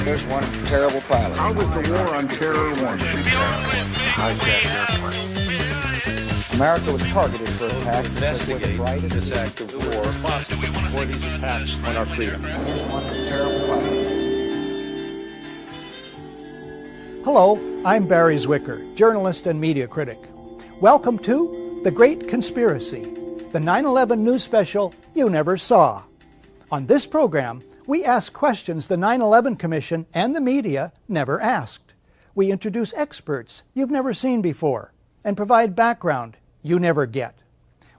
There's one terrible pilot. How was the war on terror won? America was targeted for attack. Investigate this act of war responsible for these attacks on our freedom. One terrible pilot. Hello, I'm Barry Zwicker, journalist and media critic. Welcome to The Great Conspiracy, the 9/11 news special you never saw. On this program, we ask questions the 9/11 Commission and the media never asked. We introduce experts you've never seen before and provide background you never get.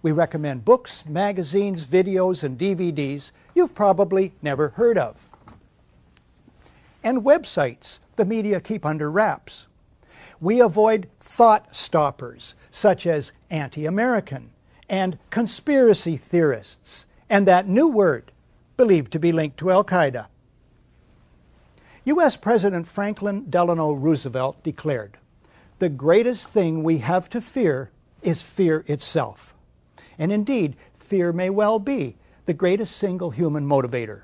We recommend books, magazines, videos, and DVDs you've probably never heard of. And websites the media keep under wraps. We avoid thought stoppers such as anti-American and conspiracy theorists and that new word believed to be linked to Al-Qaeda. U.S. President Franklin Delano Roosevelt declared, "The greatest thing we have to fear is fear itself." And indeed, fear may well be the greatest single human motivator.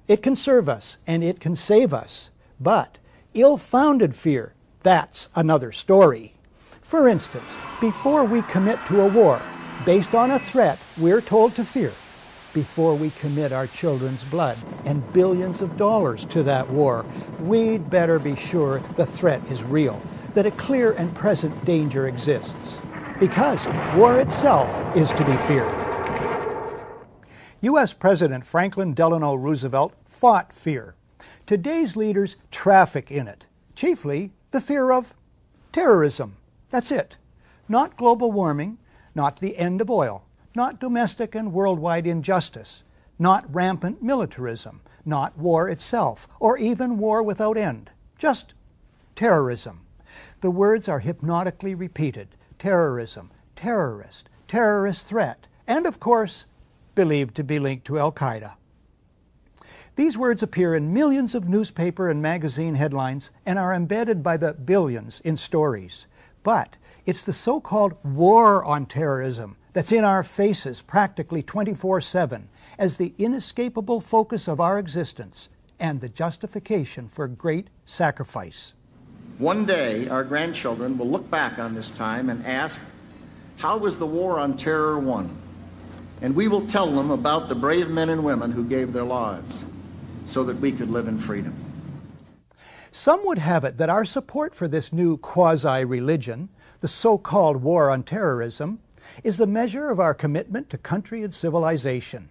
It can serve us and it can save us, but ill-founded fear, that's another story. For instance, before we commit to a war based on a threat we're told to fear, before we commit our children's blood and billions of dollars to that war, we'd better be sure the threat is real, that a clear and present danger exists, because war itself is to be feared. U.S. President Franklin Delano Roosevelt fought fear. Today's leaders traffic in it, chiefly the fear of terrorism. That's it. Not global warming, not the end of oil, not domestic and worldwide injustice, not rampant militarism, not war itself, or even war without end. Just terrorism. The words are hypnotically repeated. Terrorism, terrorist, terrorist threat, and of course, believed to be linked to Al-Qaeda. These words appear in millions of newspaper and magazine headlines and are embedded by the billions in stories. But it's the so-called war on terrorism that's in our faces practically 24/7 as the inescapable focus of our existence and the justification for great sacrifice. One day, our grandchildren will look back on this time and ask, how was the war on terror won? And we will tell them about the brave men and women who gave their lives so that we could live in freedom. Some would have it that our support for this new quasi-religion, the so-called war on terrorism, is the measure of our commitment to country and civilization.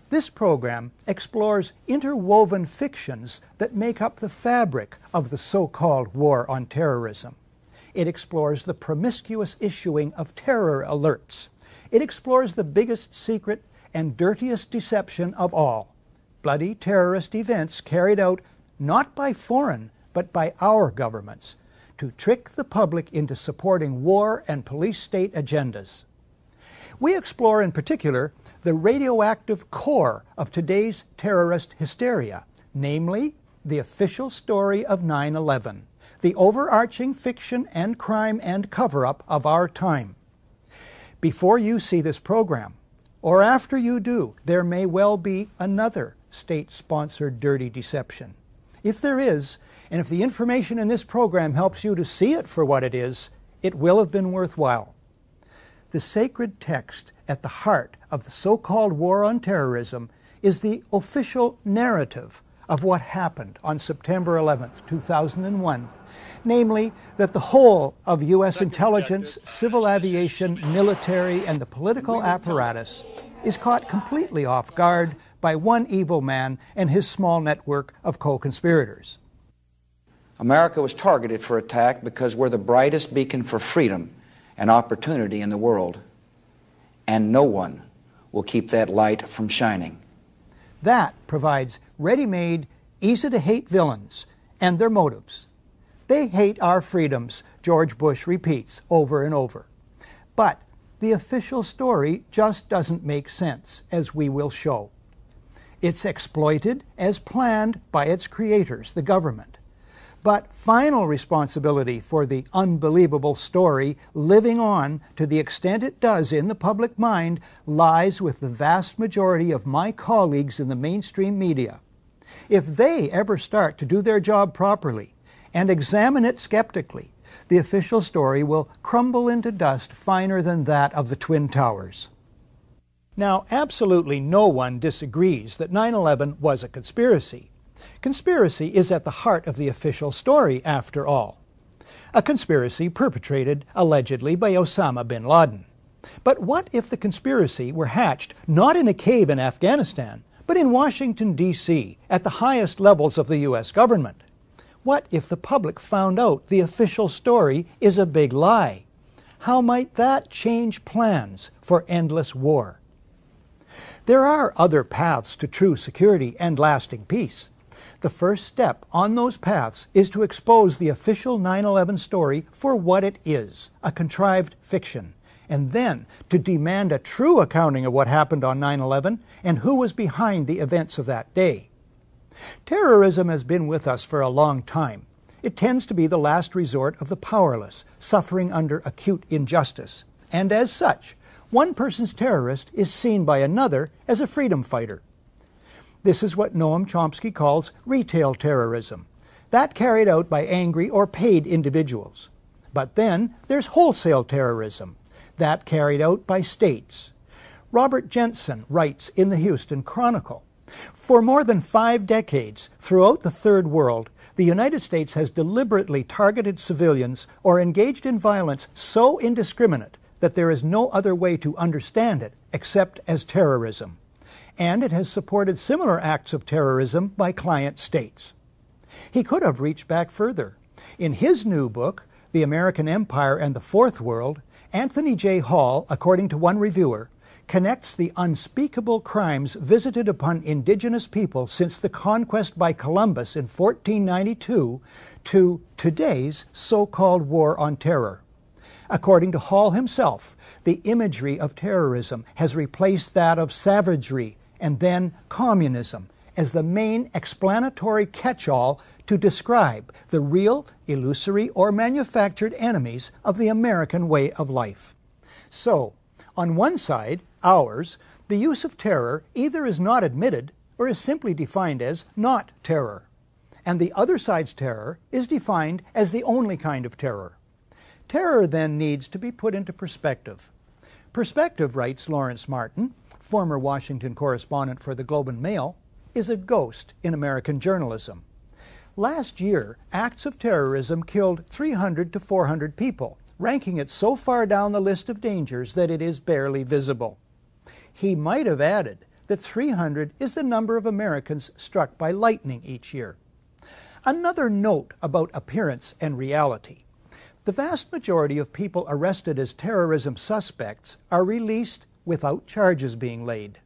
This program explores interwoven fictions that make up the fabric of the so-called war on terrorism. It explores the promiscuous issuing of terror alerts. It explores the biggest secret and dirtiest deception of all, bloody terrorist events carried out not by foreign but by our governments to trick the public into supporting war and police state agendas. We explore in particular the radioactive core of today's terrorist hysteria, namely the official story of 9/11, the overarching fiction and crime and cover-up of our time. Before you see this program, or after you do, there may well be another state-sponsored dirty deception. If there is, and if the information in this program helps you to see it for what it is, it will have been worthwhile. The sacred text at the heart of the so-called war on terrorism is the official narrative of what happened on September 11th, 2001, namely that the whole of U.S. intelligence, civil aviation, military, and the political apparatus is caught completely off guard by one evil man and his small network of co-conspirators. America was targeted for attack because we're the brightest beacon for freedom and opportunity in the world, and no one will keep that light from shining. That provides ready-made, easy-to-hate villains and their motives. They hate our freedoms, George Bush repeats over and over. But the official story just doesn't make sense, as we will show. It's exploited as planned by its creators, the government. But final responsibility for the unbelievable story living on to the extent it does in the public mind lies with the vast majority of my colleagues in the mainstream media. If they ever start to do their job properly and examine it skeptically, the official story will crumble into dust finer than that of the Twin Towers. Now, absolutely no one disagrees that 9/11 was a conspiracy. Conspiracy is at the heart of the official story, after all. A conspiracy perpetrated, allegedly, by Osama bin Laden. But what if the conspiracy were hatched not in a cave in Afghanistan, but in Washington, D.C., at the highest levels of the U.S. government? What if the public found out the official story is a big lie? How might that change plans for endless war? There are other paths to true security and lasting peace. The first step on those paths is to expose the official 9/11 story for what it is, a contrived fiction, and then to demand a true accounting of what happened on 9/11 and who was behind the events of that day. Terrorism has been with us for a long time. It tends to be the last resort of the powerless, suffering under acute injustice, and as such, one person's terrorist is seen by another as a freedom fighter. This is what Noam Chomsky calls retail terrorism, that carried out by angry or paid individuals. But then there's wholesale terrorism, that carried out by states. Robert Jensen writes in the Houston Chronicle, "For more than 5 decades, throughout the Third World, the United States has deliberately targeted civilians or engaged in violence so indiscriminate that there is no other way to understand it except as terrorism. And it has supported similar acts of terrorism by client states." He could have reached back further. In his new book, The American Empire and the Fourth World, Anthony J. Hall, according to one reviewer, connects the unspeakable crimes visited upon indigenous people since the conquest by Columbus in 1492 to today's so-called war on terror. According to Hall himself, the imagery of terrorism has replaced that of savagery and then communism as the main explanatory catch-all to describe the real, illusory, or manufactured enemies of the American way of life. So, on one side, ours, the use of terror either is not admitted or is simply defined as not terror. And the other side's terror is defined as the only kind of terror. Terror then needs to be put into perspective. Perspective, writes Lawrence Martin, former Washington correspondent for the Globe and Mail, is a ghost in American journalism. Last year, acts of terrorism killed 300 to 400 people, ranking it so far down the list of dangers that it is barely visible. He might have added that 300 is the number of Americans struck by lightning each year. Another note about appearance and reality. The vast majority of people arrested as terrorism suspects are released without charges being laid.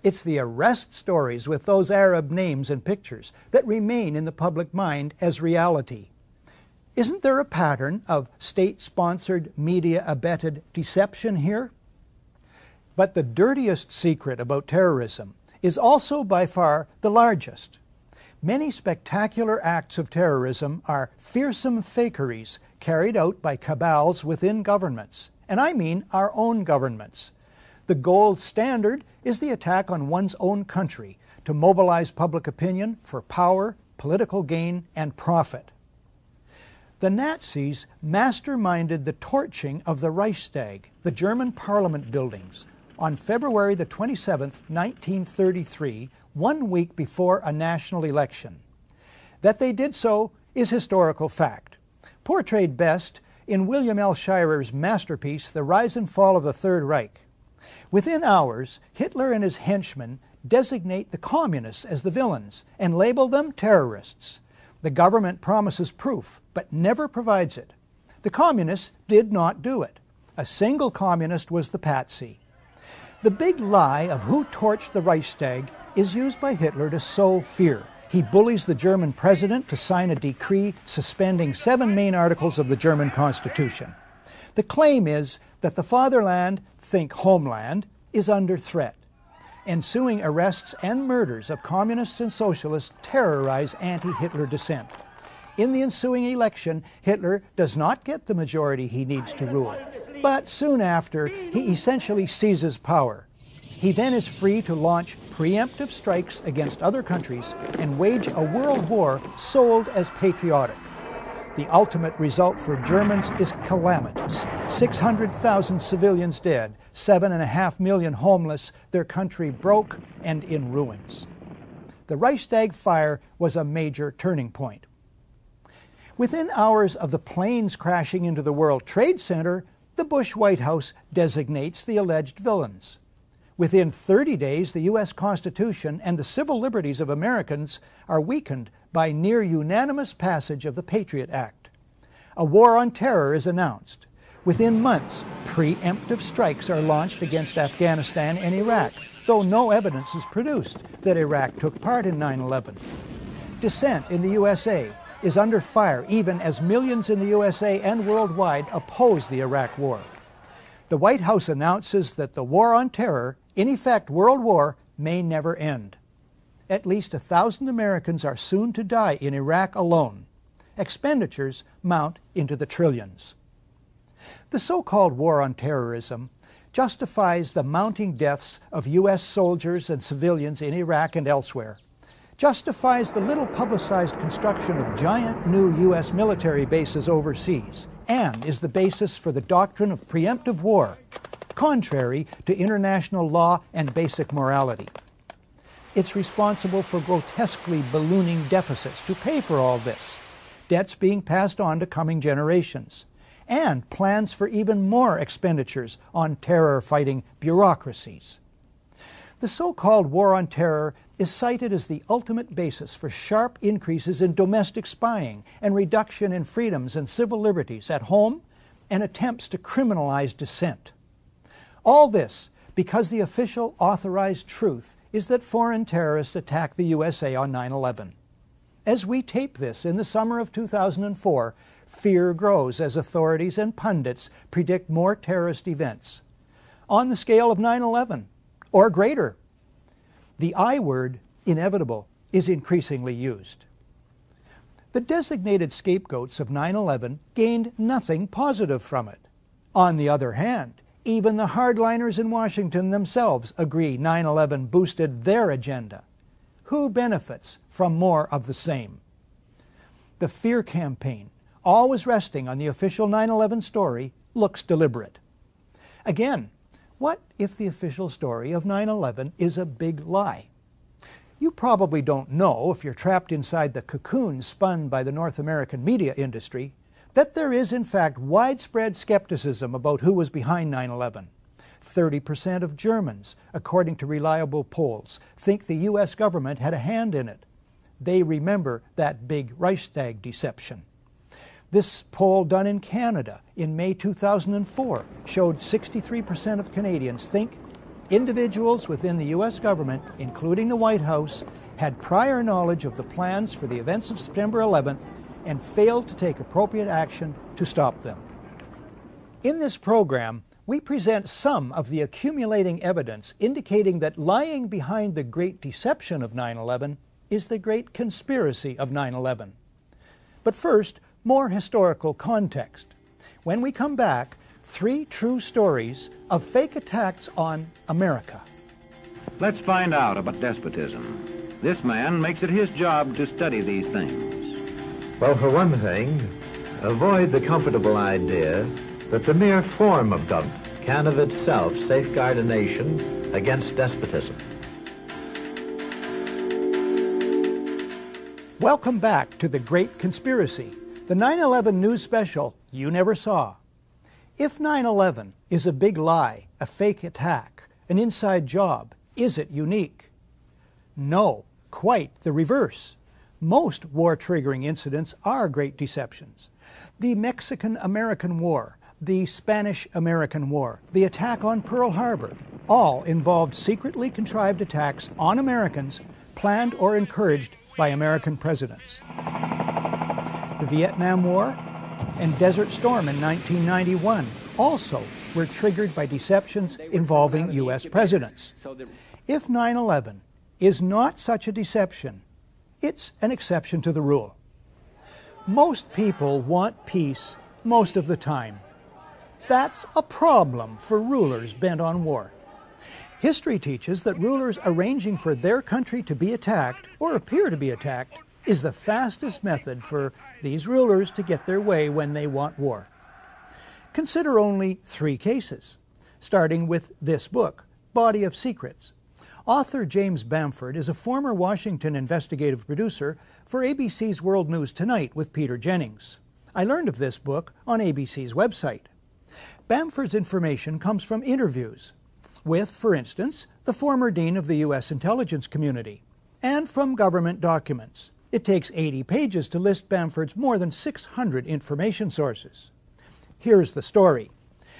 It's the arrest stories with those Arab names and pictures that remain in the public mind as reality. Isn't there a pattern of state-sponsored, media-abetted deception here? But the dirtiest secret about terrorism is also by far the largest. Many spectacular acts of terrorism are fearsome fakeries carried out by cabals within governments, and I mean our own governments. The gold standard is the attack on one's own country to mobilize public opinion for power, political gain, and profit. The Nazis masterminded the torching of the Reichstag, the German parliament buildings, on February the 27th, 1933, 1 week before a national election. That they did so is historical fact, portrayed best in William L. Shirer's masterpiece, The Rise and Fall of the Third Reich. Within hours, Hitler and his henchmen designate the communists as the villains and label them terrorists. The government promises proof, but never provides it. The communists did not do it. A single communist was the patsy. The big lie of who torched the Reichstag is used by Hitler to sow fear. He bullies the German president to sign a decree suspending 7 main articles of the German Constitution. The claim is that the fatherland, think homeland, is under threat. Ensuing arrests and murders of communists and socialists terrorize anti-Hitler dissent. In the ensuing election, Hitler does not get the majority he needs to rule. But soon after, he essentially seizes power. He then is free to launch preemptive strikes against other countries and wage a world war sold as patriotic. The ultimate result for Germans is calamitous. 600,000 civilians dead, 7.5 million homeless, their country broke and in ruins. The Reichstag fire was a major turning point. Within hours of the planes crashing into the World Trade Center, the Bush White House designates the alleged villains. Within 30 days, the U.S. Constitution and the civil liberties of Americans are weakened by near unanimous passage of the Patriot Act. A war on terror is announced. Within months, preemptive strikes are launched against Afghanistan and Iraq, though no evidence is produced that Iraq took part in 9/11. Dissent in the USA is under fire even as millions in the USA and worldwide oppose the Iraq War. The White House announces that the war on terror, in effect World War, may never end. At least 1,000 Americans are soon to die in Iraq alone. Expenditures mount into the trillions. The so-called war on terrorism justifies the mounting deaths of U.S. soldiers and civilians in Iraq and elsewhere, justifies the little publicized construction of giant new U.S. military bases overseas, and is the basis for the doctrine of preemptive war, contrary to international law and basic morality. It's responsible for grotesquely ballooning deficits to pay for all this, debts being passed on to coming generations, and plans for even more expenditures on terror-fighting bureaucracies. The so-called war on terror is cited as the ultimate basis for sharp increases in domestic spying and reduction in freedoms and civil liberties at home and attempts to criminalize dissent. All this because the official authorized truth is that foreign terrorists attacked the USA on 9/11. As we tape this in the summer of 2004, fear grows as authorities and pundits predict more terrorist events on the scale of 9/11 or greater. The I word, inevitable, is increasingly used. The designated scapegoats of 9/11 gained nothing positive from it. On the other hand, even the hardliners in Washington themselves agree 9/11 boosted their agenda. Who benefits from more of the same? The fear campaign, always resting on the official 9/11 story, looks deliberate. Again, what if the official story of 9/11 is a big lie? You probably don't know, if you're trapped inside the cocoon spun by the North American media industry, that there is in fact widespread skepticism about who was behind 9/11. 30% of Germans, according to reliable polls, think the U.S. government had a hand in it. They remember that big Reichstag deception. This poll done in Canada in May 2004 showed 63% of Canadians think individuals within the U.S. government, including the White House, had prior knowledge of the plans for the events of September 11th and failed to take appropriate action to stop them. In this program, we present some of the accumulating evidence indicating that lying behind the great deception of 9/11 is the great conspiracy of 9/11. But first, more historical context. When we come back, 3 true stories of fake attacks on America. Let's find out about despotism. This man makes it his job to study these things. Well, for one thing, avoid the comfortable idea that the mere form of government can of itself safeguard a nation against despotism. Welcome back to The Great Conspiracy, the 9/11 news special you never saw. If 9/11 is a big lie, a fake attack, an inside job, is it unique? No, quite the reverse. Most war-triggering incidents are great deceptions. The Mexican-American War, the Spanish-American War, the attack on Pearl Harbor, all involved secretly contrived attacks on Americans planned or encouraged by American presidents. The Vietnam War and Desert Storm in 1991 also were triggered by deceptions involving U.S. presidents. If 9/11 is not such a deception, it's an exception to the rule. Most people want peace most of the time. That's a problem for rulers bent on war. History teaches that rulers arranging for their country to be attacked, or appear to be attacked, is the fastest method for these rulers to get their way when they want war. Consider only 3 cases, starting with this book, Body of Secrets. Author James Bamford is a former Washington investigative producer for ABC's World News Tonight with Peter Jennings. I learned of this book on ABC's website. Bamford's information comes from interviews with, for instance, the former dean of the U.S. intelligence community, and from government documents. It takes 80 pages to list Bamford's more than 600 information sources. Here's the story.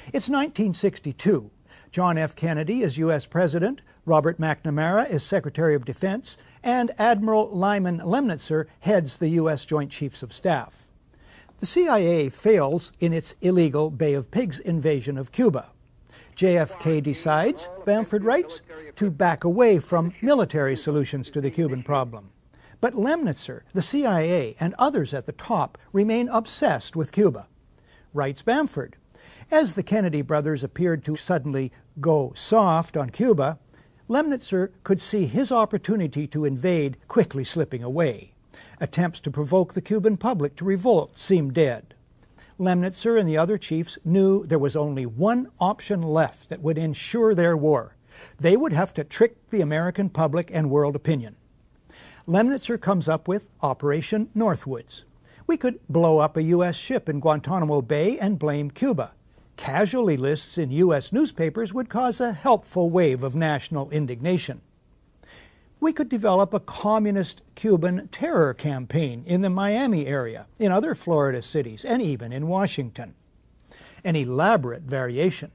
It's 1962. John F. Kennedy is U.S. President, Robert McNamara is Secretary of Defense, and Admiral Lyman Lemnitzer heads the U.S. Joint Chiefs of Staff. The CIA fails in its illegal Bay of Pigs invasion of Cuba. JFK decides, Bamford writes, to back away from military solutions to the Cuban problem. But Lemnitzer, the CIA, and others at the top remain obsessed with Cuba. Writes Bamford, as the Kennedy brothers appeared to suddenly go soft on Cuba, Lemnitzer could see his opportunity to invade quickly slipping away. Attempts to provoke the Cuban public to revolt seemed dead. Lemnitzer and the other chiefs knew there was only one option left that would ensure their war. They would have to trick the American public and world opinion. Lemnitzer comes up with Operation Northwoods. We could blow up a U.S. ship in Guantanamo Bay and blame Cuba. Casualty lists in U.S. newspapers would cause a helpful wave of national indignation. We could develop a communist Cuban terror campaign in the Miami area, in other Florida cities, and even in Washington. An elaborate variation.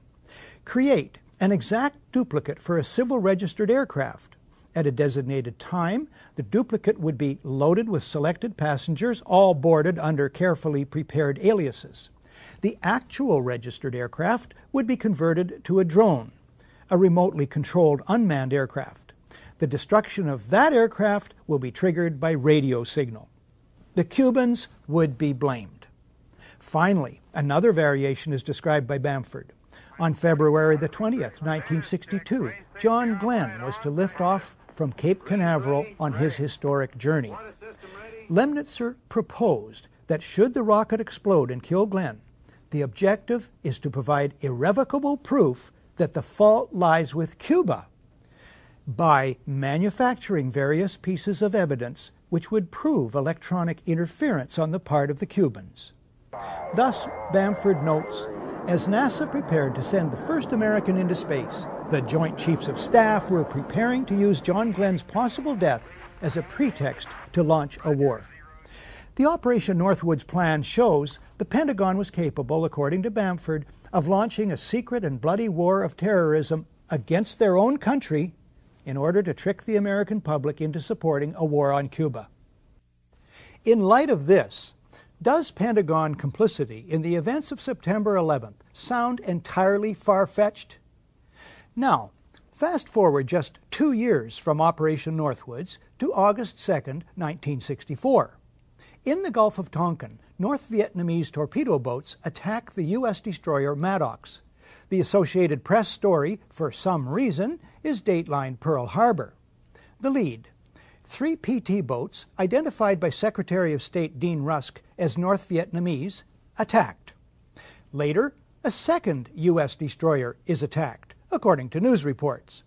Create an exact duplicate for a civil registered aircraft. At a designated time, the duplicate would be loaded with selected passengers, all boarded under carefully prepared aliases. The actual registered aircraft would be converted to a drone, a remotely controlled unmanned aircraft. The destruction of that aircraft will be triggered by radio signal. The Cubans would be blamed. Finally, another variation is described by Bamford. On February the 20th, 1962, John Glenn was to lift off from Cape Canaveral on his historic journey. Lemnitzer proposed that should the rocket explode and kill Glenn, the objective is to provide irrevocable proof that the fault lies with Cuba by manufacturing various pieces of evidence which would prove electronic interference on the part of the Cubans. Thus, Bamford notes, as NASA prepared to send the first American into space, the Joint Chiefs of Staff were preparing to use John Glenn's possible death as a pretext to launch a war. The Operation Northwoods plan shows the Pentagon was capable, according to Bamford, of launching a secret and bloody war of terrorism against their own country in order to trick the American public into supporting a war on Cuba. In light of this, does Pentagon complicity in the events of September 11th sound entirely far-fetched? Now, fast forward just 2 years from Operation Northwoods to August 2nd, 1964. In the Gulf of Tonkin, North Vietnamese torpedo boats attack the U.S. destroyer Maddox. The Associated Press story, for some reason, is datelined Pearl Harbor. The lead: 3 PT boats, identified by Secretary of State Dean Rusk as North Vietnamese, attacked. Later, a second U.S. destroyer is attacked, according to news reports.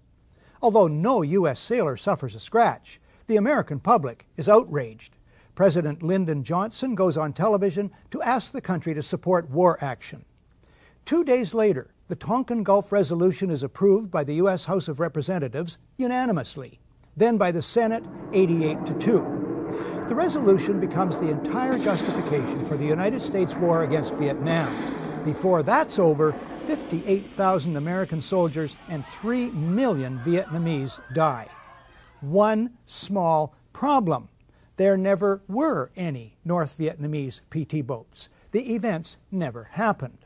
Although no U.S. sailor suffers a scratch, the American public is outraged. President Lyndon Johnson goes on television to ask the country to support war action. 2 days later, the Tonkin Gulf Resolution is approved by the U.S. House of Representatives unanimously, then by the Senate 88-2. The resolution becomes the entire justification for the United States war against Vietnam. Before that's over, 58,000 American soldiers and 3 million Vietnamese die. One small problem: there never were any North Vietnamese PT boats. The events never happened.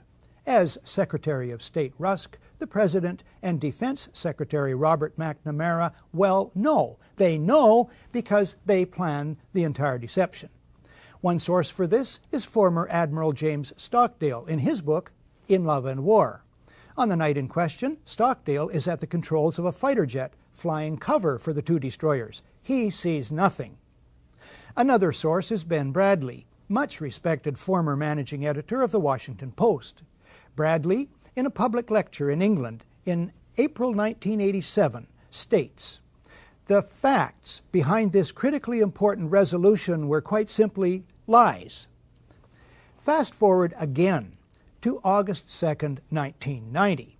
As Secretary of State Rusk, the President, and Defense Secretary Robert McNamara well know. They know because they planned the entire deception. One source for this is former Admiral James Stockdale in his book, In Love and War. On the night in question, Stockdale is at the controls of a fighter jet, flying cover for the two destroyers. He sees nothing. Another source is Ben Bradley, much respected former managing editor of the Washington Post. Bradley, in a public lecture in England in April 1987, states, "The facts behind this critically important resolution were quite simply lies." Fast forward again to August 2nd, 1990.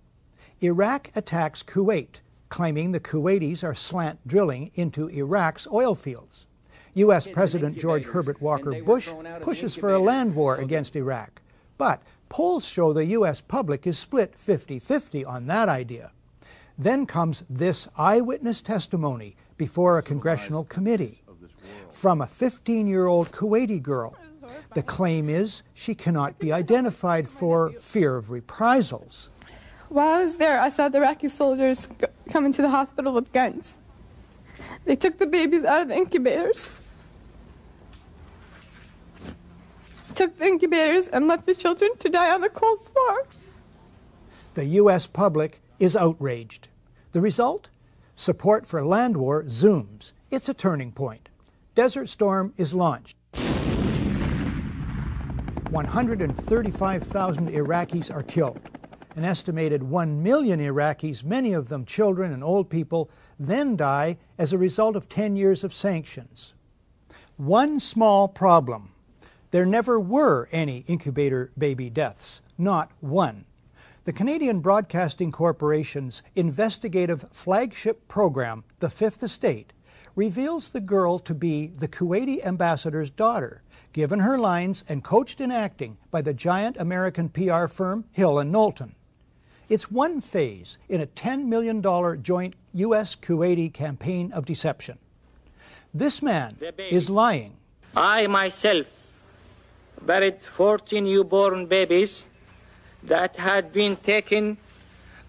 Iraq attacks Kuwait, claiming the Kuwaitis are slant drilling into Iraq's oil fields. U.S. President George Herbert Walker Bush pushes for a land war against Iraq. But polls show the U.S. public is split 50-50 on that idea. Then comes this eyewitness testimony before a congressional committee from a 15-year-old Kuwaiti girl. The claim is she cannot be identified for fear of reprisals. While I was there, I saw the Iraqi soldiers come into the hospital with guns. They took the babies out of the incubators, and left the children to die on the cold floor. The U.S. public is outraged. The result? Support for land war zooms. It's a turning point. Desert Storm is launched. 135,000 Iraqis are killed. An estimated 1 million Iraqis, many of them children and old people, then die as a result of 10 years of sanctions. One small problem. There never were any incubator baby deaths, not one. The Canadian Broadcasting Corporation's investigative flagship program, The Fifth Estate, reveals the girl to be the Kuwaiti ambassador's daughter, given her lines and coached in acting by the giant American PR firm Hill & Knowlton. It's one phase in a $10 million joint U.S.-Kuwaiti campaign of deception. This man is lying. I myself buried 14 newborn babies that had been taken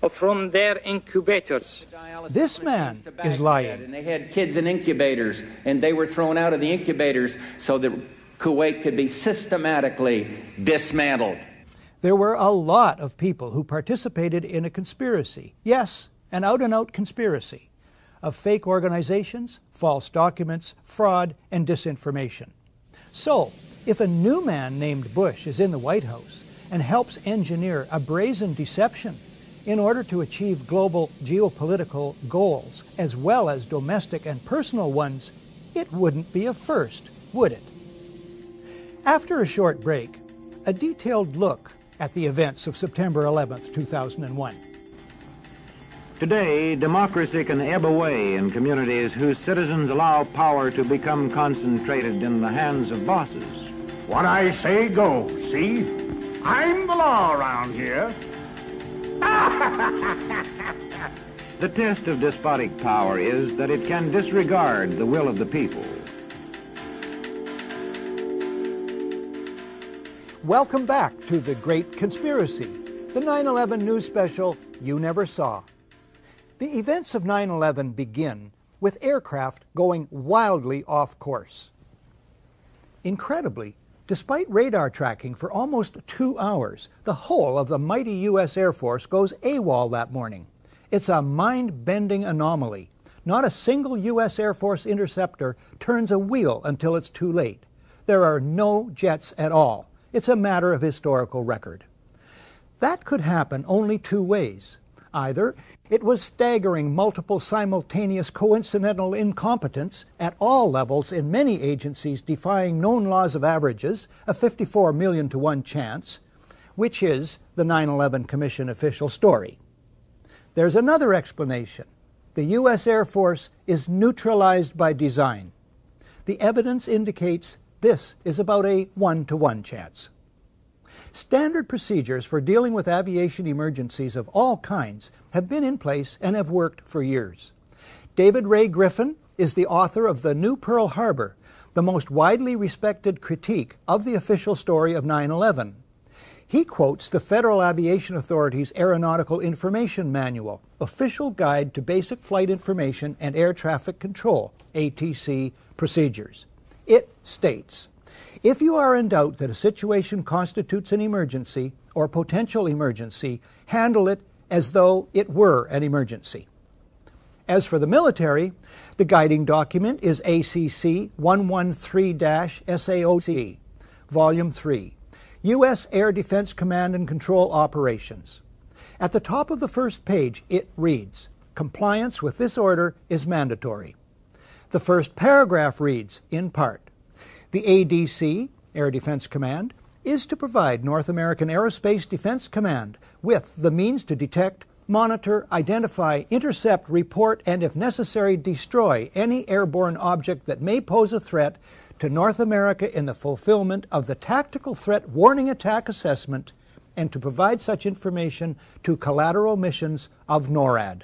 from their incubators. This man is lying. And they had kids in incubators, and they were thrown out of the incubators so that Kuwait could be systematically dismantled. There were a lot of people who participated in a conspiracy. Yes, an out-and-out conspiracy of fake organizations, false documents, fraud, and disinformation. So, if a new man named Bush is in the White House and helps engineer a brazen deception in order to achieve global geopolitical goals as well as domestic and personal ones, it wouldn't be a first, would it? After a short break, a detailed look at the events of September 11th, 2001. Today, democracy can ebb away in communities whose citizens allow power to become concentrated in the hands of bosses. What I say goes, see? I'm the law around here. The test of despotic power is that it can disregard the will of the people. Welcome back to The Great Conspiracy, the 9/11 news special you never saw. The events of 9/11 begin with aircraft going wildly off course. Incredibly, despite radar tracking for almost 2 hours, the whole of the mighty U.S. Air Force goes AWOL that morning. It's a mind-bending anomaly. Not a single U.S. Air Force interceptor turns a wheel until it's too late. There are no jets at all. It's a matter of historical record. That could happen only two ways. Either it was staggering multiple simultaneous coincidental incompetence at all levels in many agencies defying known laws of averages, a 54 million to 1 chance, which is the 9/11 Commission official story. There's another explanation. The U.S. Air Force is neutralized by design. The evidence indicates this is about a 1-to-1 chance. Standard procedures for dealing with aviation emergencies of all kinds have been in place and have worked for years. David Ray Griffin is the author of The New Pearl Harbor, the most widely respected critique of the official story of 9/11. He quotes the Federal Aviation Authority's Aeronautical Information Manual, Official Guide to Basic Flight Information and Air Traffic Control, ATC, procedures. It states, if you are in doubt that a situation constitutes an emergency or potential emergency, handle it as though it were an emergency. As for the military, the guiding document is ACC 113-SAOC, Volume 3, U.S. Air Defense Command and Control Operations. At the top of the first page, it reads, "Compliance with this order is mandatory." The first paragraph reads, in part, "The ADC, Air Defense Command, is to provide North American Aerospace Defense Command with the means to detect, monitor, identify, intercept, report, and if necessary, destroy any airborne object that may pose a threat to North America in the fulfillment of the Tactical Threat Warning Attack Assessment and to provide such information to collateral missions of NORAD."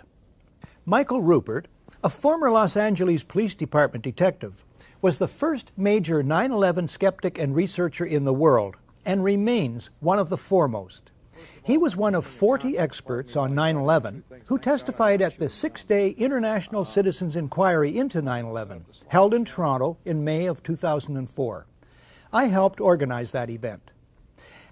Michael Rupert, a former Los Angeles Police Department detective, was the first major 9/11 skeptic and researcher in the world and remains one of the foremost. He was one of 40 experts on 9/11 who testified at the 6-day International Citizens Inquiry into 9/11, held in Toronto in May of 2004. I helped organize that event.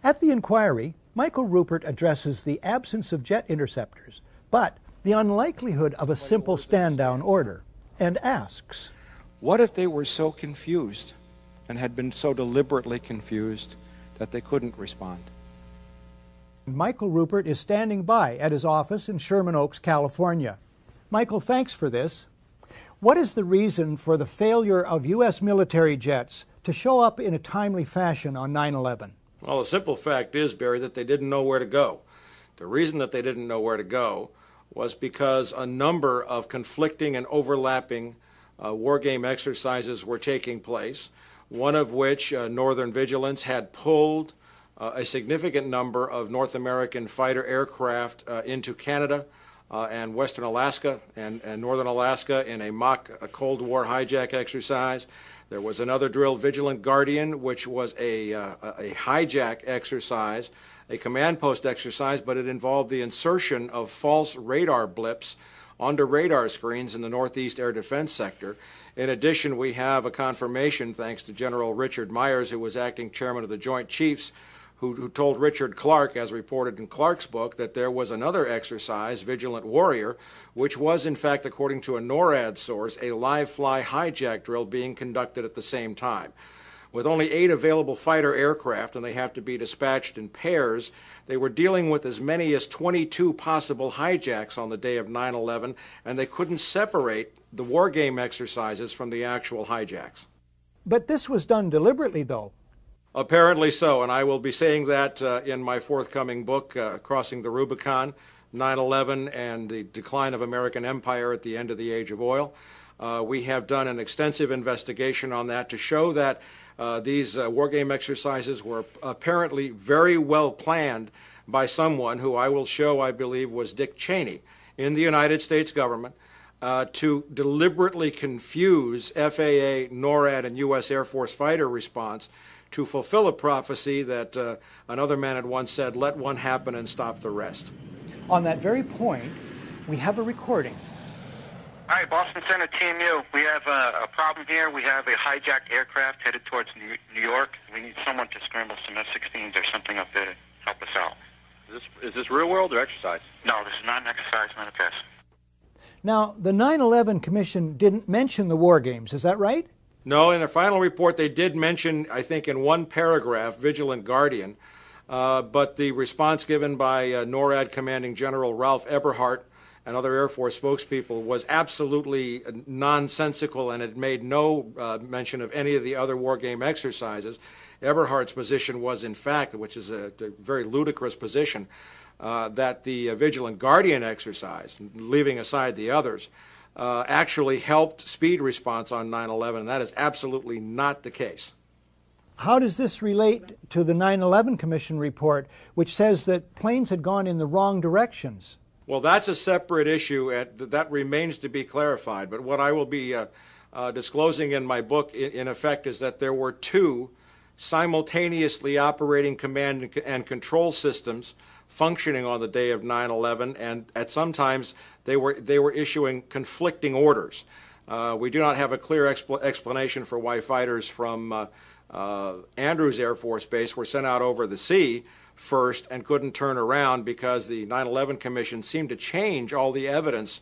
At the inquiry, Michael Rupert addresses the absence of jet interceptors, but the unlikelihood of a simple stand-down order, and asks, what if they were so confused and had been so deliberately confused that they couldn't respond? Michael Rupert is standing by at his office in Sherman Oaks, California. Michael, thanks for this. What is the reason for the failure of U.S. military jets to show up in a timely fashion on 9/11? Well, the simple fact is, Barry, that they didn't know where to go. The reason that they didn't know where to go was because a number of conflicting and overlapping war game exercises were taking place, one of which, Northern Vigilance, had pulled a significant number of North American fighter aircraft into Canada and Western Alaska and Northern Alaska in a mock Cold War hijack exercise. There was another drill, Vigilant Guardian, which was a hijack exercise, a command post exercise, but it involved the insertion of false radar blips onto radar screens in the Northeast Air Defense Sector. In addition, we have a confirmation, thanks to General Richard Myers, who was acting chairman of the Joint Chiefs, who told Richard Clark, as reported in Clark's book, that there was another exercise, Vigilant Warrior, which was, in fact, according to a NORAD source, a live-fly hijack drill being conducted at the same time. With only 8 available fighter aircraft, and they have to be dispatched in pairs, they were dealing with as many as 22 possible hijacks on the day of 9/11, and they couldn't separate the war game exercises from the actual hijacks. But this was done deliberately, though. Apparently so, and I will be saying that in my forthcoming book, Crossing the Rubicon, 9/11 and the Decline of American Empire at the End of the Age of Oil. We have done an extensive investigation on that to show that these war game exercises were apparently very well planned by someone who I will show, I believe, was Dick Cheney in the United States government to deliberately confuse FAA, NORAD, and U.S. Air Force fighter response to fulfill a prophecy that another man had once said, "Let one happen and stop the rest." On that very point, we have a recording. Hi, Boston Center, Team U. We have a problem here. We have a hijacked aircraft headed towards New York. We need someone to scramble some F-16s or something up there to help us out. Is this real world or exercise? No, this is not an exercise, not a test. Now, the 9/11 Commission didn't mention the war games, is that right? No, in their final report they did mention, I think in one paragraph, Vigilant Guardian, but the response given by NORAD Commanding General Ralph Eberhardt and other Air Force spokespeople was absolutely nonsensical, and it made no mention of any of the other war game exercises. Eberhardt's position was, in fact, which is a very ludicrous position, that the Vigilant Guardian exercise, leaving aside the others, actually helped speed response on 9/11, and that is absolutely not the case. How does this relate to the 9/11 Commission report, which says that planes had gone in the wrong directions? Well, that's a separate issue, and that remains to be clarified. But what I will be disclosing in my book, in effect, is that there were 2 simultaneously operating command and control systems functioning on the day of 9/11, and at sometimes they were issuing conflicting orders. We do not have a clear explanation for why fighters from Andrews Air Force Base were sent out over the sea first and couldn't turn around because the 9/11 Commission seemed to change all the evidence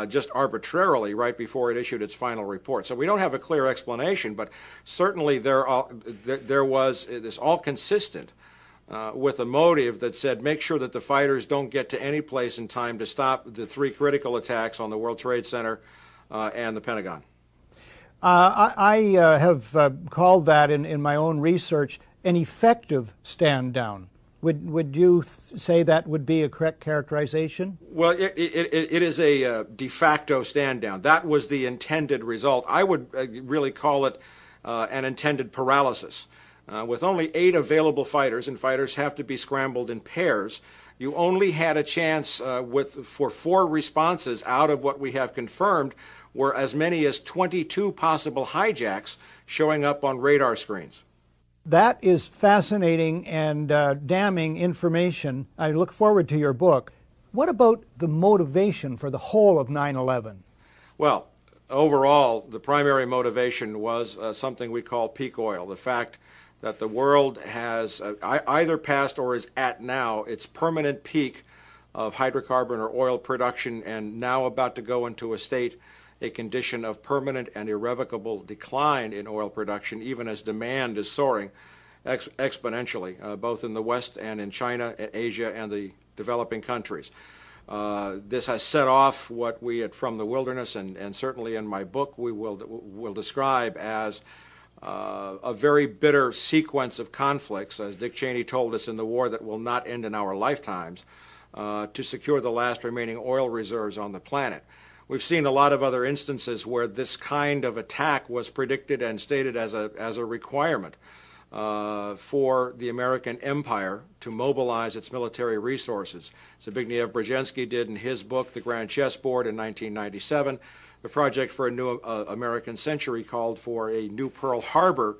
just arbitrarily right before it issued its final report. So we don't have a clear explanation, but certainly there was this all consistent with a motive that said make sure that the fighters don't get to any place in time to stop the 3 critical attacks on the World Trade Center and the Pentagon. I have called that in my own research an effective stand down. Would you say that would be a correct characterization? Well, it is a de facto stand down. That was the intended result. I would really call it an intended paralysis. With only 8 available fighters, and fighters have to be scrambled in pairs, you only had a chance for 4 responses out of what we have confirmed were as many as 22 possible hijacks showing up on radar screens. That is fascinating and damning information. I look forward to your book. What about the motivation for the whole of 9/11? Well, overall, the primary motivation was something we call peak oil, the fact that the world has either passed or is at now its permanent peak of hydrocarbon or oil production, and now about to go into a condition of permanent and irrevocable decline in oil production, even as demand is soaring exponentially, both in the West and in China, Asia, and the developing countries. This has set off what we at From the Wilderness, and certainly in my book, we will describe as a very bitter sequence of conflicts, as Dick Cheney told us, in the war that will not end in our lifetimes, to secure the last remaining oil reserves on the planet. We've seen a lot of other instances where this kind of attack was predicted and stated as a requirement for the American empire to mobilize its military resources. Zbigniew Brzezinski did in his book, The Grand Chessboard, in 1997. The Project for a New American Century called for a new Pearl Harbor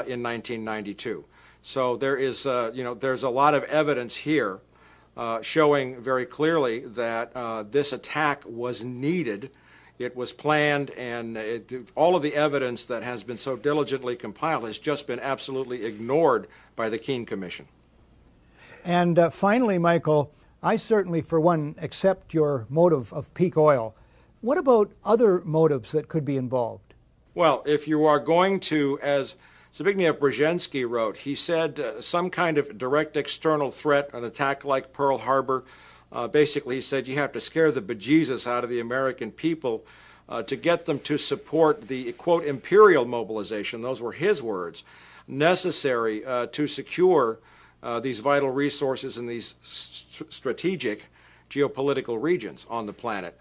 in 1992. So there is, there's a lot of evidence here showing very clearly that this attack was needed. It was planned, and all of the evidence that has been so diligently compiled has just been absolutely ignored by the Keene Commission. And finally, Michael, I certainly, for one, accept your motive of peak oil. What about other motives that could be involved? Well, if you are going to, as Zbigniew Brzezinski wrote, he said some kind of direct external threat, an attack like Pearl Harbor. Basically, he said you have to scare the bejesus out of the American people to get them to support the, quote, imperial mobilization, those were his words, necessary to secure these vital resources in these strategic geopolitical regions on the planet.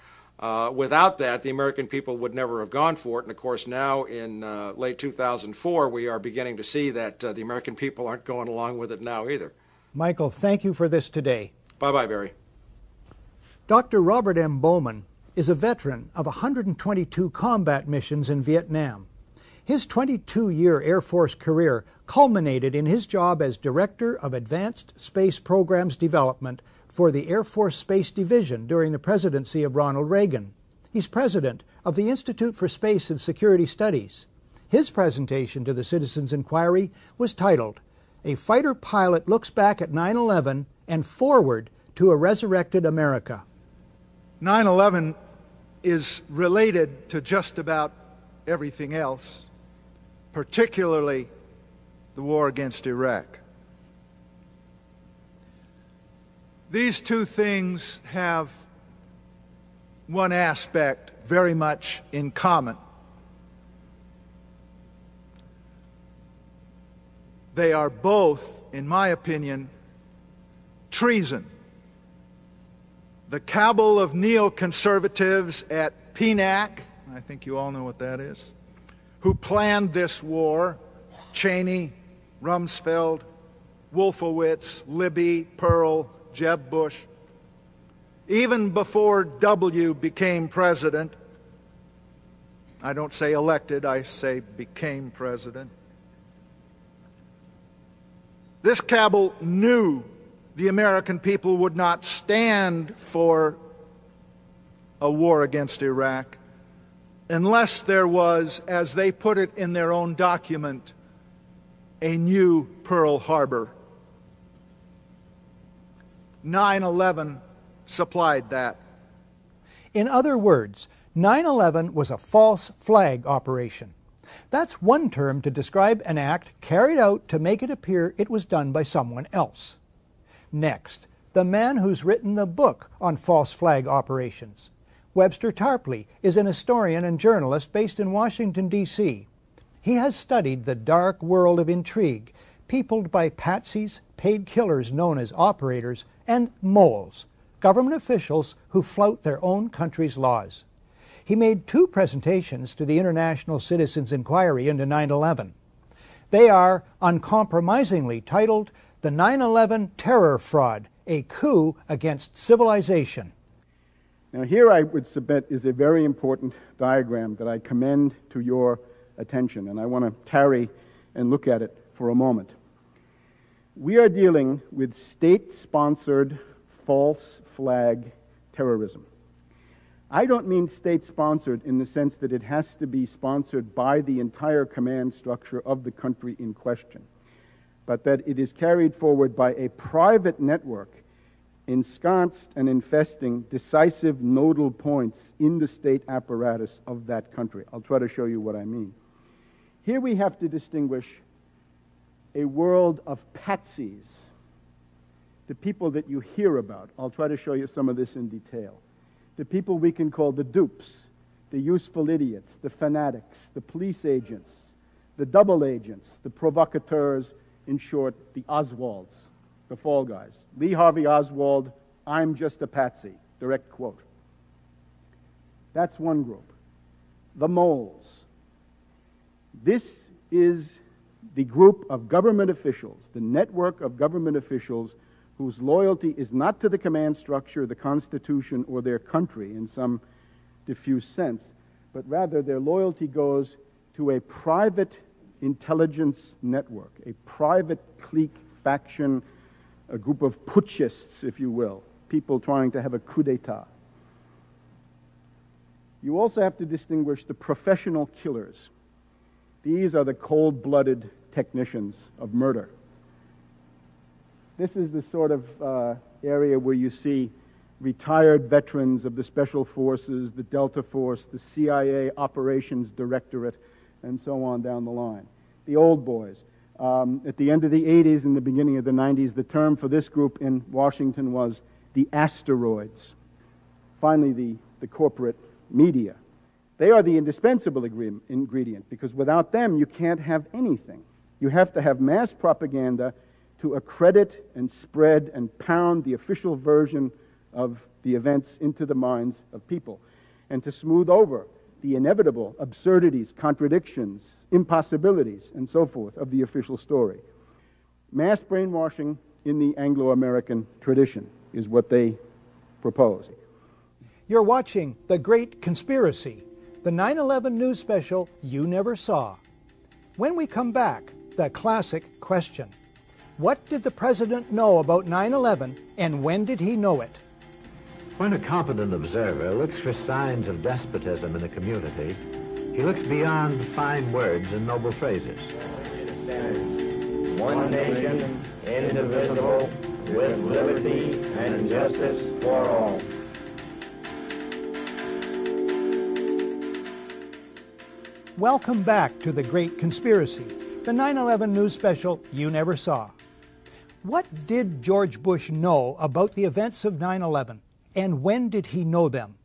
Without that, the American people would never have gone for it. And of course, now in late 2004, we are beginning to see that the American people aren't going along with it now either. Michael, thank you for this today. Bye-bye, Barry. Dr. Robert M. Bowman is a veteran of 122 combat missions in Vietnam. His 22-year Air Force career culminated in his job as Director of Advanced Space Programs Development for the Air Force Space Division during the presidency of Ronald Reagan. He's president of the Institute for Space and Security Studies. His presentation to the Citizens Inquiry was titled, "A Fighter Pilot Looks Back at 9/11 and Forward to a Resurrected America." 9/11 is related to just about everything else, particularly the war against Iraq. These two things have one aspect very much in common. They are both, in my opinion, treason. The cabal of neoconservatives at PNAC, I think you all know what that is, who planned this war, Cheney, Rumsfeld, Wolfowitz, Libby, Pearl, Jeb Bush, even before W became president, I don't say elected, I say became president, this cabal knew the American people would not stand for a war against Iraq, unless there was, as they put it in their own document, a new Pearl Harbor. 9/11 supplied that. In other words, 9/11 was a false flag operation. That's one term to describe an act carried out to make it appear it was done by someone else. Next, the man who's written the book on false flag operations. Webster Tarpley is an historian and journalist based in Washington, D.C. He has studied the dark world of intrigue, peopled by patsies, paid killers known as operators, and moles, government officials who flout their own country's laws. He made 2 presentations to the International Citizens Inquiry into 9/11. They are uncompromisingly titled The 9/11 Terror Fraud, a Coup Against Civilization. Now here I would submit is a very important diagram that I commend to your attention, and I want to tarry and look at it for a moment. We are dealing with state-sponsored false flag terrorism. I don't mean state-sponsored in the sense that it has to be sponsored by the entire command structure of the country in question, but that it is carried forward by a private network ensconced and infesting decisive nodal points in the state apparatus of that country. I'll try to show you what I mean. Here we have to distinguish a world of patsies, the people that you hear about. I'll try to show you some of this in detail. The people we can call the dupes, the useful idiots, the fanatics, the police agents, the double agents, the provocateurs, in short, the Oswalds, the fall guys. Lee Harvey Oswald, I'm just a patsy, direct quote. That's one group. The moles. This is the group of government officials, the network of government officials whose loyalty is not to the command structure, the Constitution, or their country in some diffuse sense, but rather their loyalty goes to a private intelligence network, a private clique, faction, a group of putschists, if you will, people trying to have a coup d'etat. You also have to distinguish the professional killers. These are the cold-blooded technicians of murder. This is the sort of area where you see retired veterans of the Special Forces, the Delta Force, the CIA Operations Directorate, and so on down the line. The old boys. At the end of the 80s and the beginning of the 90s, the term for this group in Washington was the asteroids. Finally, the corporate media. They are the indispensable ingredient, because without them, you can't have anything. You have to have mass propaganda to accredit and spread and pound the official version of the events into the minds of people, and to smooth over the inevitable absurdities, contradictions, impossibilities, and so forth of the official story. Mass brainwashing in the Anglo-American tradition is what they propose. You're watching The Great Conspiracy, the 9/11 news special you never saw. When we come back, the classic question. What did the president know about 9/11, and when did he know it? When a competent observer looks for signs of despotism in a community, he looks beyond fine words and noble phrases. One nation, indivisible, with liberty and justice for all. Welcome back to The Great Conspiracy, the 9/11 news special you never saw. What did George Bush know about the events of 9/11, and when did he know them?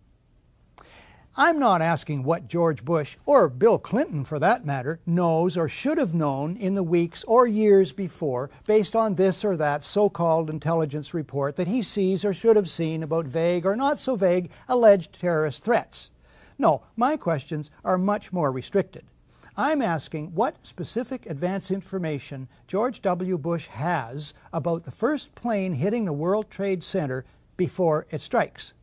I'm not asking what George Bush, or Bill Clinton for that matter, knows or should have known in the weeks or years before based on this or that so-called intelligence report that he sees or should have seen about vague or not so vague alleged terrorist threats. No, my questions are much more restricted. I'm asking what specific advance information George W. Bush has about the first plane hitting the World Trade Center before it strikes.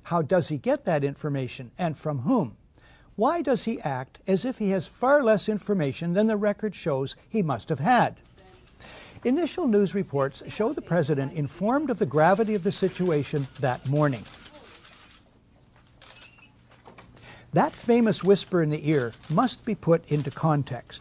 How does he get that information, and from whom? Why does he act as if he has far less information than the record shows he must have had? Initial news reports show the president informed of the gravity of the situation that morning. That famous whisper in the ear must be put into context.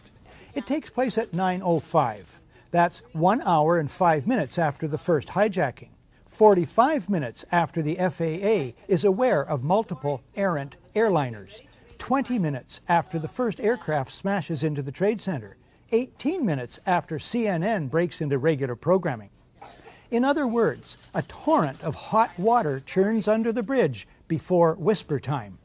It takes place at 9:05. That's 1 hour and 5 minutes after the first hijacking, 45 minutes after the FAA is aware of multiple errant airliners, 20 minutes after the first aircraft smashes into the Trade Center, 18 minutes after CNN breaks into regular programming. In other words, a torrent of hot water churns under the bridge before whisper time.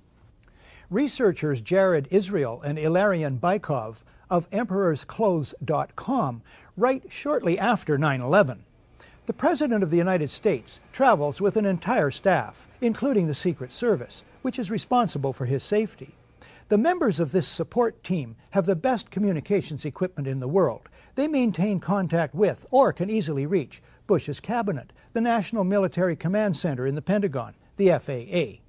Researchers Jared Israel and Ilarion Bykov of EmperorsClothes.com write shortly after 9/11. The President of the United States travels with an entire staff, including the Secret Service, which is responsible for his safety. The members of this support team have the best communications equipment in the world. They maintain contact with, or can easily reach, Bush's cabinet, the National Military Command Center in the Pentagon, the FAA.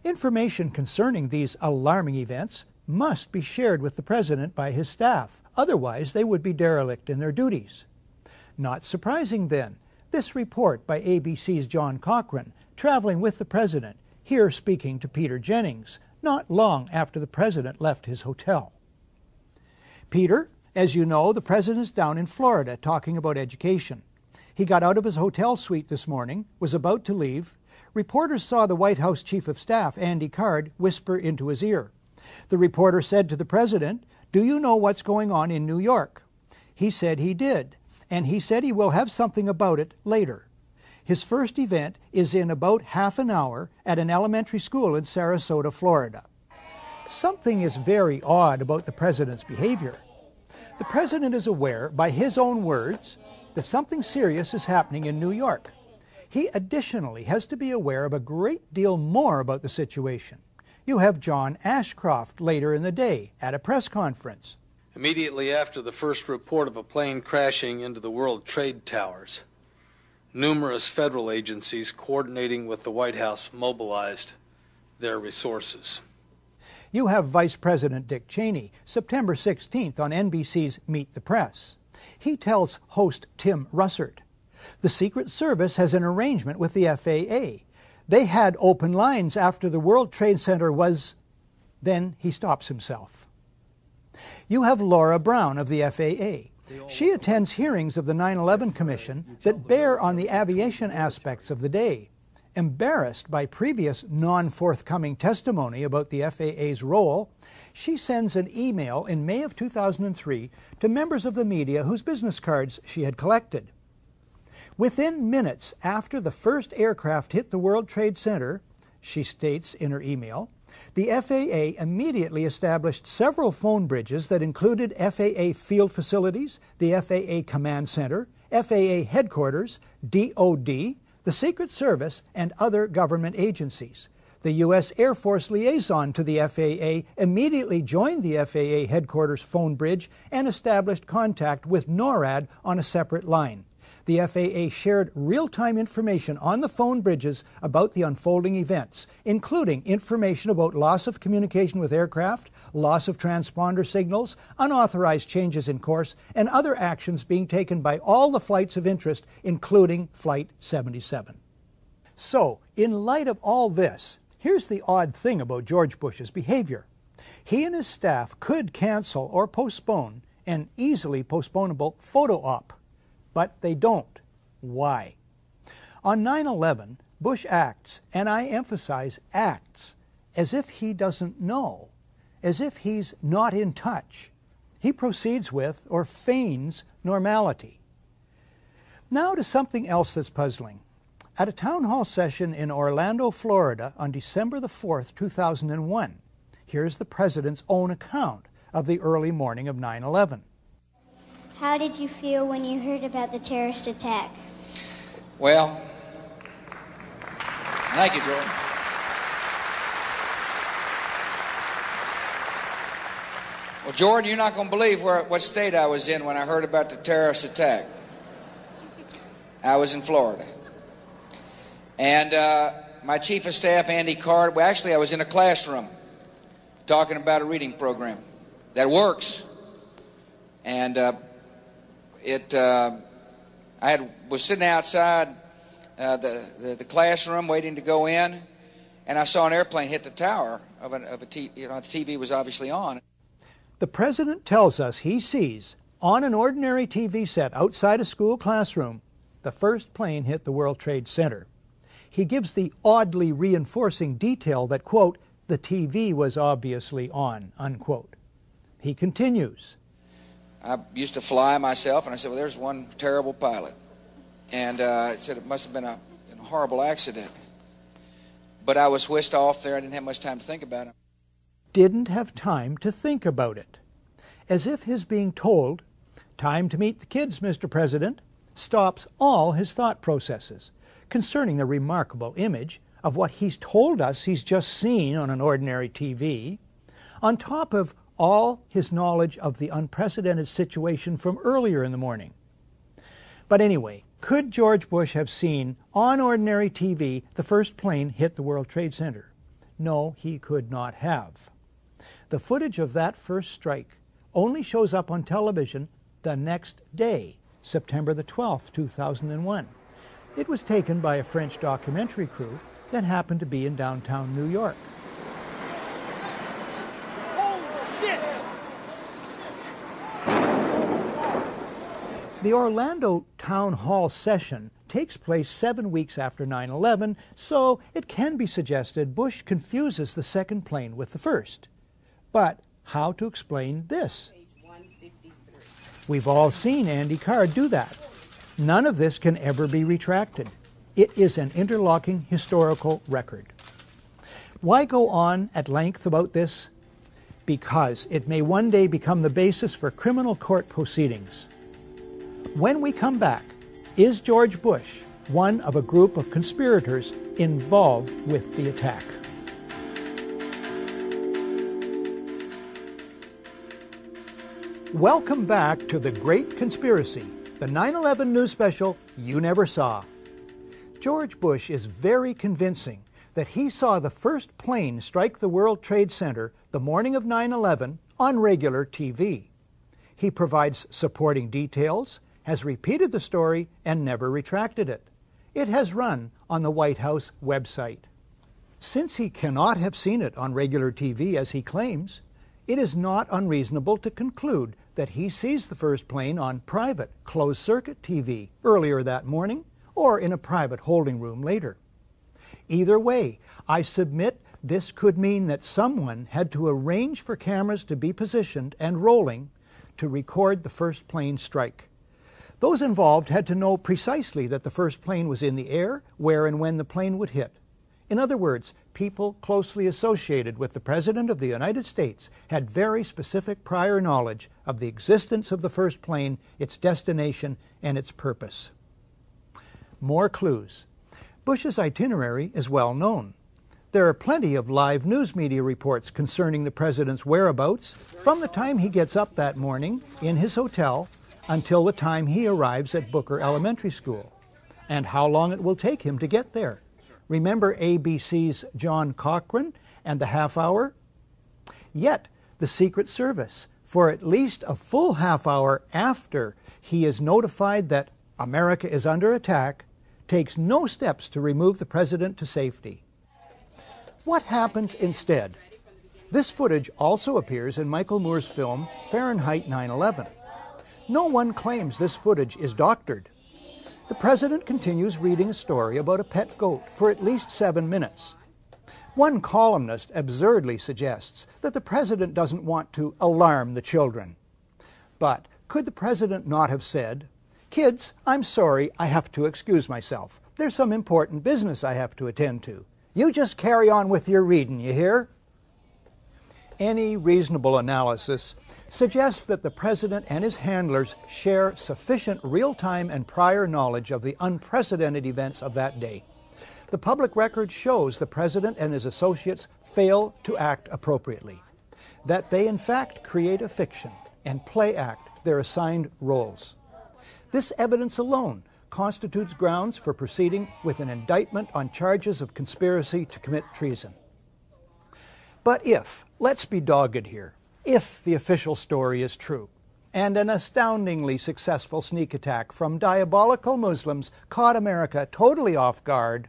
Information concerning these alarming events must be shared with the President by his staff, otherwise they would be derelict in their duties. Not surprising then, this report by ABC's John Cochran, traveling with the President, here speaking to Peter Jennings, not long after the President left his hotel. Peter, as you know, the President is down in Florida talking about education. He got out of his hotel suite this morning, was about to leave. Reporters saw the White House Chief of Staff, Andy Card, whisper into his ear. The reporter said to the President, "Do you know what's going on in New York?" He said he did, and he said he will have something about it later. His first event is in about half an hour at an elementary school in Sarasota, Florida. Something is very odd about the President's behavior. The President is aware, by his own words, that something serious is happening in New York. He additionally has to be aware of a great deal more about the situation. You have John Ashcroft later in the day at a press conference. Immediately after the first report of a plane crashing into the World Trade Towers, numerous federal agencies coordinating with the White House mobilized their resources. You have Vice President Dick Cheney, September 16th on NBC's Meet the Press. He tells host Tim Russert, the Secret Service has an arrangement with the FAA. They had open lines after the World Trade Center was... Then he stops himself. You have Laura Brown of the FAA. She attends hearings of the 9/11 Commission that bear on the aviation aspects of the day. Embarrassed by previous non-forthcoming testimony about the FAA's role, she sends an email in May of 2003 to members of the media whose business cards she had collected. Within minutes after the first aircraft hit the World Trade Center, she states in her email, the FAA immediately established several phone bridges that included FAA field facilities, the FAA Command Center, FAA Headquarters, DOD, the Secret Service, and other government agencies. The U.S. Air Force liaison to the FAA immediately joined the FAA Headquarters phone bridge and established contact with NORAD on a separate line. The FAA shared real-time information on the phone bridges about the unfolding events, including information about loss of communication with aircraft, loss of transponder signals, unauthorized changes in course, and other actions being taken by all the flights of interest, including Flight 77. So, in light of all this, here's the odd thing about George Bush's behavior. He and his staff could cancel or postpone an easily postponable photo op. But they don't. Why? On 9/11, Bush acts, and I emphasize acts, as if he doesn't know, as if he's not in touch. He proceeds with, or feigns, normality. Now to something else that's puzzling. At a town hall session in Orlando, Florida on December the 4th, 2001, here's the President's own account of the early morning of 9/11. How did you feel when you heard about the terrorist attack? Well, thank you, Jordan. Well, Jordan, you're not going to believe what state I was in when I heard about the terrorist attack. I was in Florida. And my chief of staff, Andy Card, well, actually, I was in a classroom talking about a reading program that works. And I was sitting outside the classroom waiting to go in, and I saw an airplane hit the tower the TV was obviously on. The president tells us he sees, on an ordinary TV set outside a school classroom, the first plane hit the World Trade Center. He gives the oddly reinforcing detail that, quote, the TV was obviously on, unquote. He continues. I used to fly myself, and I said, well, there's one terrible pilot. And I said it must have been a horrible accident. But I was whisked off there. I didn't have much time to think about it. Didn't have time to think about it. As if his being told, time to meet the kids, Mr. President, stops all his thought processes concerning the remarkable image of what he's told us he's just seen on an ordinary TV, on top of all his knowledge of the unprecedented situation from earlier in the morning. But anyway, could George Bush have seen on ordinary TV the first plane hit the World Trade Center? No, he could not have. The footage of that first strike only shows up on television the next day, September the 12th, 2001. It was taken by a French documentary crew that happened to be in downtown New York. The Orlando Town Hall session takes place 7 weeks after 9/11, so it can be suggested Bush confuses the second plane with the first. But how to explain this? We've all seen Andy Card do that. None of this can ever be retracted. It is an interlocking historical record. Why go on at length about this? Because it may one day become the basis for criminal court proceedings. When we come back, is George Bush one of a group of conspirators involved with the attack? Welcome back to The Great Conspiracy, the 9/11 news special you never saw. George Bush is very convincing that he saw the first plane strike the World Trade Center the morning of 9/11 on regular TV. He provides supporting details, has repeated the story, and never retracted it. It has run on the White House website. Since he cannot have seen it on regular TV as he claims, it is not unreasonable to conclude that he sees the first plane on private, closed-circuit TV earlier that morning or in a private holding room later. Either way, I submit this could mean that someone had to arrange for cameras to be positioned and rolling to record the first plane strike. Those involved had to know precisely that the first plane was in the air, where and when the plane would hit. In other words, people closely associated with the President of the United States had very specific prior knowledge of the existence of the first plane, its destination, and its purpose. More clues. Bush's itinerary is well known. There are plenty of live news media reports concerning the President's whereabouts from the time he gets up that morning in his hotel until the time he arrives at Booker Elementary School, and how long it will take him to get there. Remember ABC's John Cochran and the half hour? Yet, the Secret Service, for at least a full half hour after he is notified that America is under attack, takes no steps to remove the President to safety. What happens instead? This footage also appears in Michael Moore's film Fahrenheit 9/11. No one claims this footage is doctored. The President continues reading a story about a pet goat for at least 7 minutes. One columnist absurdly suggests that the President doesn't want to alarm the children. But could the President not have said, "Kids, I'm sorry, I have to excuse myself. There's some important business I have to attend to. You just carry on with your reading, you hear?" Any reasonable analysis suggests that the President and his handlers share sufficient real-time and prior knowledge of the unprecedented events of that day. The public record shows the President and his associates fail to act appropriately, that they in fact create a fiction and play act their assigned roles. This evidence alone constitutes grounds for proceeding with an indictment on charges of conspiracy to commit treason. But if, let's be dogged here, if the official story is true, and an astoundingly successful sneak attack from diabolical Muslims caught America totally off guard,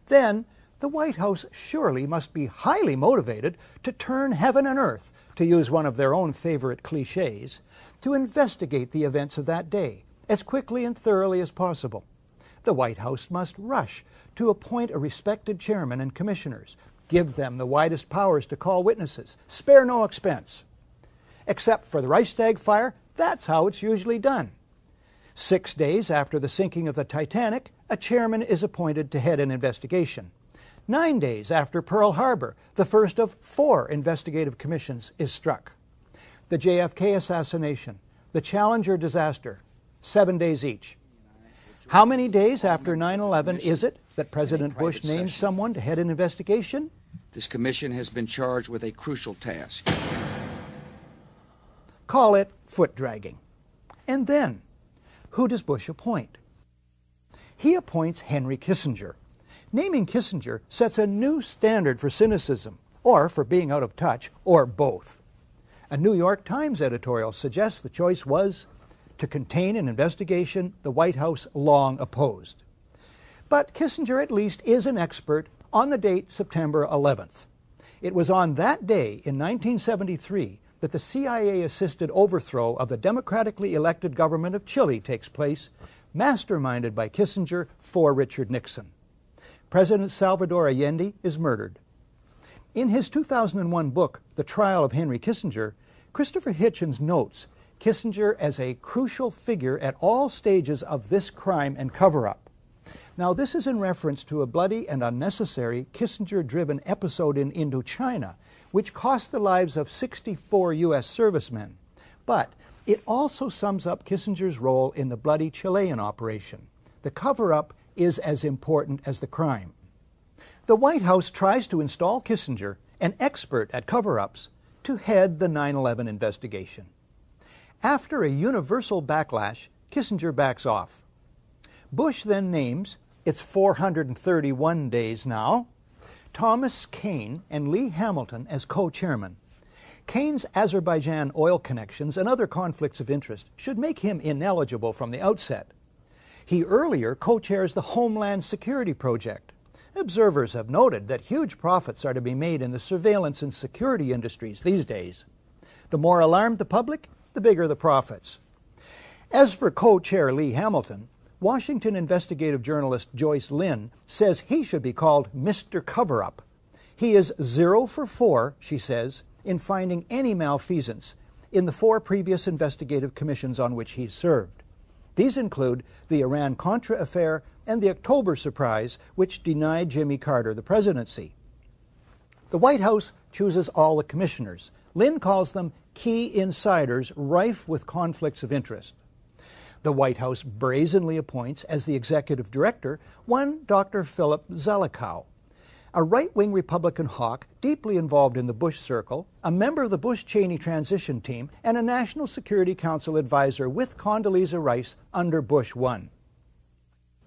then the White House surely must be highly motivated to turn heaven and earth, to use one of their own favorite cliches, to investigate the events of that day as quickly and thoroughly as possible. The White House must rush to appoint a respected chairman and commissioners, give them the widest powers to call witnesses, spare no expense. Except for the Reichstag fire, that's how it's usually done. 6 days after the sinking of the Titanic, a chairman is appointed to head an investigation. 9 days after Pearl Harbor, the first of 4 investigative commissions is struck. The JFK assassination, the Challenger disaster, 7 days each. How many days after 9/11 is it that President Bush named someone to head an investigation? This commission has been charged with a crucial task. Call it foot dragging. And then, who does Bush appoint? He appoints Henry Kissinger. Naming Kissinger sets a new standard for cynicism, or for being out of touch, or both. A New York Times editorial suggests the choice was to contain an investigation the White House long opposed. But Kissinger at least is an expert on the date September 11th. It was on that day in 1973 that the CIA-assisted overthrow of the democratically elected government of Chile takes place, masterminded by Kissinger for Richard Nixon. President Salvador Allende is murdered. In his 2001 book, The Trial of Henry Kissinger, Christopher Hitchens notes Kissinger as a crucial figure at all stages of this crime and cover-up. Now, this is in reference to a bloody and unnecessary Kissinger-driven episode in Indochina, which cost the lives of 64 U.S. servicemen. But it also sums up Kissinger's role in the bloody Chilean operation. The cover-up is as important as the crime. The White House tries to install Kissinger, an expert at cover-ups, to head the 9/11 investigation. After a universal backlash, Kissinger backs off. Bush then names, it's 431 days now, Thomas Kean and Lee Hamilton as co-chairmen. Kean's Azerbaijan oil connections and other conflicts of interest should make him ineligible from the outset. He earlier co-chairs the Homeland Security Project. Observers have noted that huge profits are to be made in the surveillance and security industries these days. The more alarmed the public, the bigger the profits. As for co-chair Lee Hamilton, Washington investigative journalist Joyce Lynn says he should be called Mr. Cover-Up. He is 0 for 4, she says, in finding any malfeasance in the 4 previous investigative commissions on which he served. These include the Iran-Contra affair and the October surprise, which denied Jimmy Carter the presidency. The White House chooses all the commissioners. Lynn calls them key insiders rife with conflicts of interest. The White House brazenly appoints as the executive director one Dr. Philip Zelikow, a right-wing Republican hawk deeply involved in the Bush circle, a member of the Bush-Cheney transition team, and a National Security Council advisor with Condoleezza Rice under Bush 1.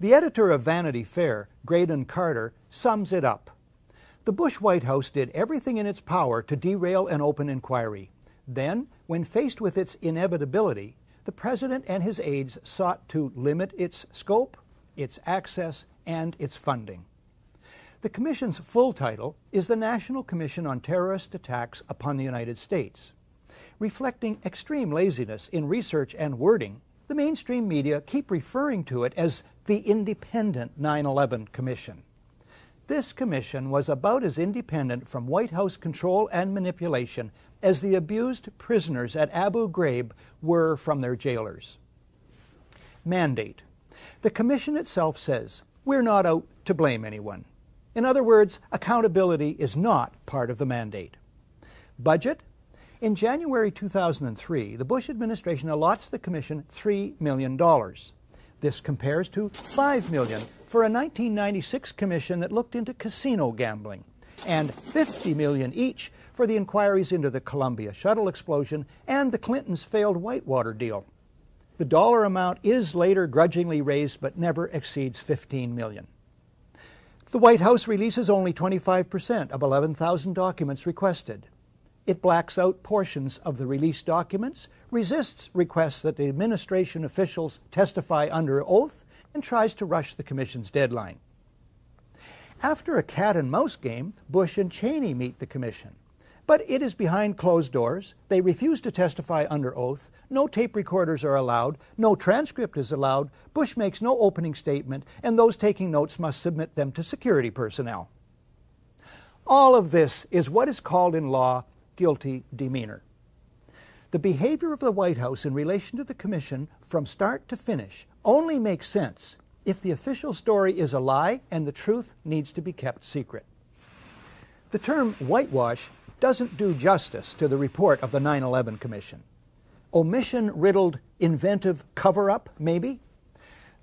The editor of Vanity Fair, Graydon Carter, sums it up. The Bush White House did everything in its power to derail an open inquiry. Then, when faced with its inevitability, the President and his aides sought to limit its scope, its access, and its funding. The Commission's full title is the National Commission on Terrorist Attacks upon the United States. Reflecting extreme laziness in research and wording, the mainstream media keep referring to it as the Independent 9/11 Commission. This commission was about as independent from White House control and manipulation as the abused prisoners at Abu Ghraib were from their jailers. Mandate. The commission itself says, we're not out to blame anyone. In other words, accountability is not part of the mandate. Budget? In January 2003, the Bush administration allots the commission $3 million. This compares to $5 million for a 1996 commission that looked into casino gambling, and $50 million each for the inquiries into the Columbia shuttle explosion and the Clintons' failed Whitewater deal. The dollar amount is later grudgingly raised but never exceeds $15 million. The White House releases only 25% of 11,000 documents requested. It blacks out portions of the released documents, resists requests that the administration officials testify under oath, and tries to rush the Commission's deadline. After a cat-and-mouse game, Bush and Cheney meet the commission. But it is behind closed doors. They refuse to testify under oath. No tape recorders are allowed. No transcript is allowed. Bush makes no opening statement, and those taking notes must submit them to security personnel. All of this is what is called in law guilty demeanor. The behavior of the White House in relation to the commission from start to finish only makes sense if the official story is a lie and the truth needs to be kept secret. The term whitewash doesn't do justice to the report of the 9/11 Commission. Omission-riddled, inventive cover-up, maybe?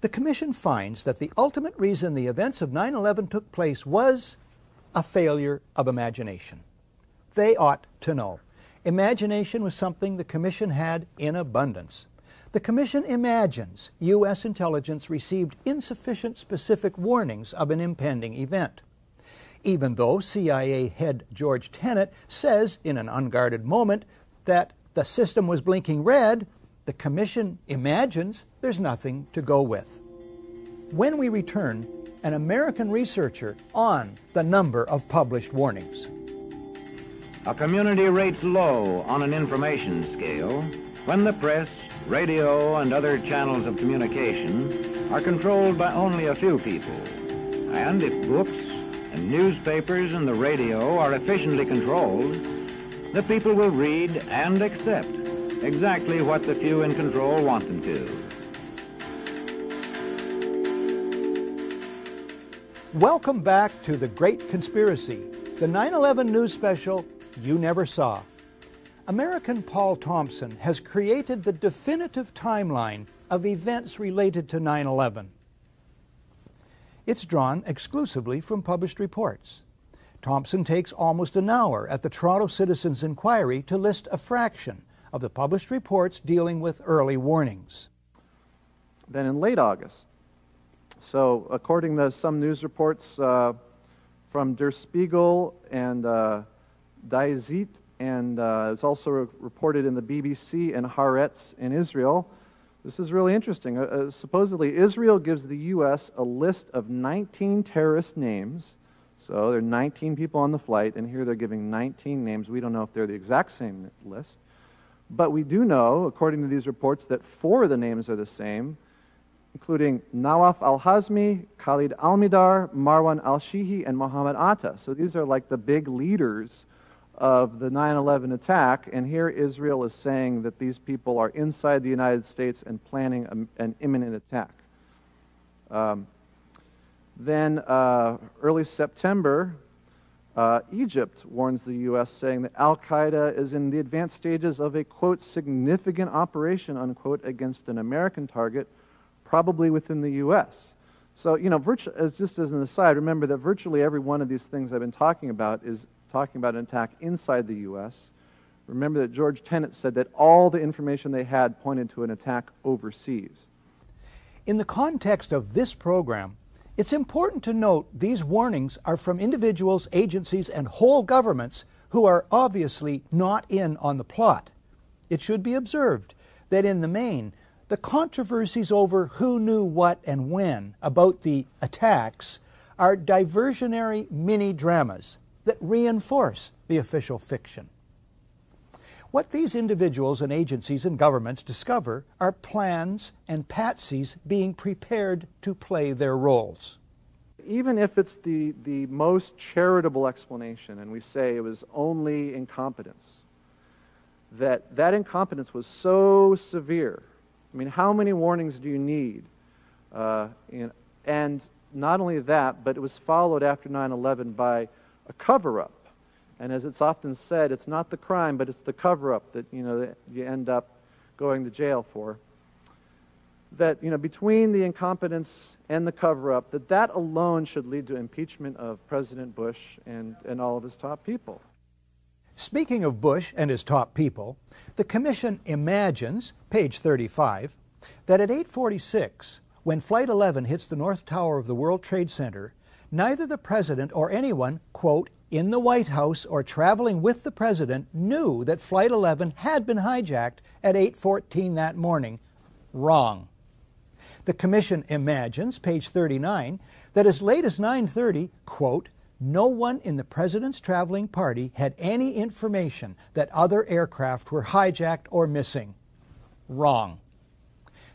The Commission finds that the ultimate reason the events of 9/11 took place was a failure of imagination. They ought to know. Imagination was something the Commission had in abundance. The Commission imagines U.S. intelligence received insufficient specific warnings of an impending event. Even though CIA head George Tenet says in an unguarded moment that the system was blinking red, the Commission imagines there's nothing to go with. When we return, an American researcher on the number of published warnings. A community rates low on an information scale when the press, radio, and other channels of communication are controlled by only a few people. And if books and newspapers and the radio are efficiently controlled, the people will read and accept exactly what the few in control want them to. Welcome back to The Great Conspiracy, the 9/11 news special you never saw. American Paul Thompson has created the definitive timeline of events related to 9/11. It's drawn exclusively from published reports. Thompson takes almost an hour at the Toronto Citizens Inquiry to list a fraction of the published reports dealing with early warnings. Then in late August, so according to some news reports from Der Spiegel and Die Zeit, and it's also reported in the BBC and Haaretz in Israel. This is really interesting. Supposedly, Israel gives the U.S. a list of 19 terrorist names. So there are 19 people on the flight, and here they're giving 19 names. We don't know if they're the exact same list. But we do know, according to these reports, that 4 of the names are the same, including Nawaf al-Hazmi, Khalid al-Midar, Marwan al-Shihi, and Mohammed Atta. So these are like the big leaders of the 9/11 attack, and here Israel is saying that these people are inside the United States and planning an imminent attack. Then early September, Egypt warns the U.S., saying that Al-Qaeda is in the advanced stages of a, quote, significant operation, unquote, against an American target, probably within the U.S. So, you know, just as an aside, remember that virtually every one of these things I've been talking about is talking about an attack inside the U.S. Remember that George Tenet said that all the information they had pointed to an attack overseas. In the context of this program, it's important to note these warnings are from individuals, agencies, and whole governments who are obviously not in on the plot. It should be observed that in the main, the controversies over who knew what and when about the attacks are diversionary mini-dramas that reinforce the official fiction. What these individuals and agencies and governments discover are plans and patsies being prepared to play their roles. Even if it's the most charitable explanation, and we say it was only incompetence, that incompetence was so severe. I mean, how many warnings do you need? And not only that, but it was followed after 9/11 by a cover-up. And as it's often said, it's not the crime, but it's the cover-up that, that you end up going to jail for. That, between the incompetence and the cover-up, that alone should lead to impeachment of President Bush and all of his top people. Speaking of Bush and his top people, the Commission imagines, page 35, that at 8:46, when Flight 11 hits the North Tower of the World Trade Center, neither the President or anyone, quote, in the White House or traveling with the President knew that Flight 11 had been hijacked at 8:14 that morning. Wrong. The Commission imagines, page 39, that as late as 9:30, quote, no one in the President's traveling party had any information that other aircraft were hijacked or missing. Wrong.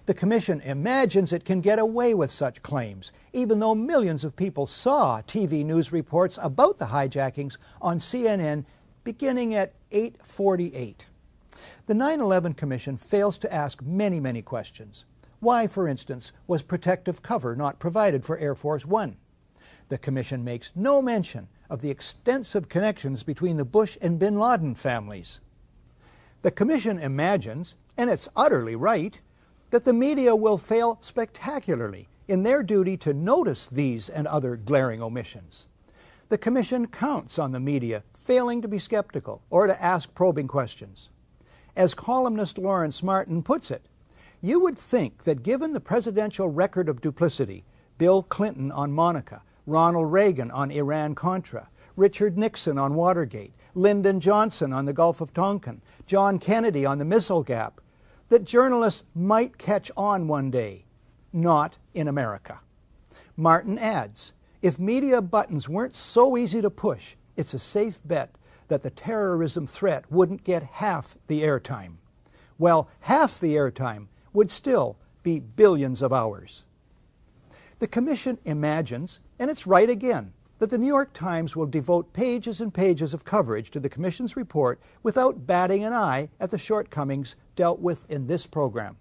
The Commission imagines it can get away with such claims, even though millions of people saw TV news reports about the hijackings on CNN beginning at 8:48. The 9/11 Commission fails to ask many, many questions. Why, for instance, was protective cover not provided for Air Force One? The Commission makes no mention of the extensive connections between the Bush and bin Laden families. The Commission imagines, and it's utterly right, that the media will fail spectacularly in their duty to notice these and other glaring omissions. The Commission counts on the media failing to be skeptical or to ask probing questions. As columnist Lawrence Martin puts it, you would think that given the presidential record of duplicity, Bill Clinton on Monica, Ronald Reagan on Iran-Contra, Richard Nixon on Watergate, Lyndon Johnson on the Gulf of Tonkin, John Kennedy on the Missile Gap, that journalists might catch on one day, not in America. Martin adds, if media buttons weren't so easy to push, it's a safe bet that the terrorism threat wouldn't get half the airtime. Well, half the airtime would still be billions of hours. The Commission imagines, and it's right again, that the New York Times will devote pages and pages of coverage to the Commission's report without batting an eye at the shortcomings dealt with in this program.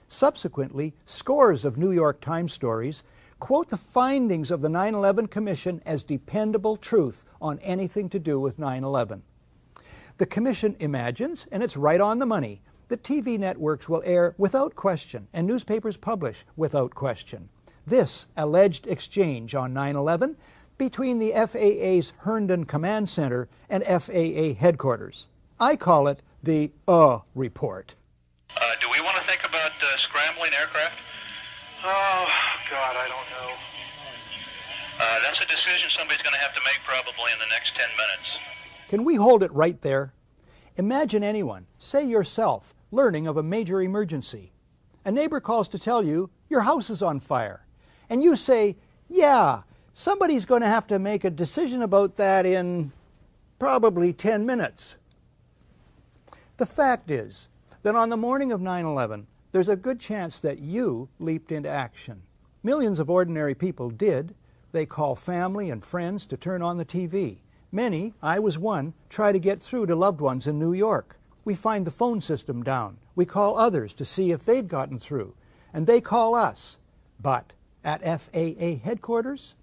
Subsequently, scores of New York Times stories quote the findings of the 9/11 Commission as dependable truth on anything to do with 9/11. The Commission imagines, and it's right on the money, that TV networks will air without question and newspapers publish without question this alleged exchange on 9/11 between the FAA's Herndon Command Center and FAA headquarters. I call it the report. Do we want to think about scrambling aircraft? Oh, God, I don't know. That's a decision somebody's going to have to make probably in the next 10 minutes. Can we hold it right there? Imagine anyone, say yourself, learning of a major emergency. A neighbor calls to tell you your house is on fire. And you say, yeah, somebody's going to have to make a decision about that in probably 10 minutes. The fact is that on the morning of 9/11, there's a good chance that you leaped into action. Millions of ordinary people did. They call family and friends to turn on the TV. Many, I was one, try to get through to loved ones in New York. We find the phone system down. We call others to see if they'd gotten through. And they call us. But at FAA headquarters?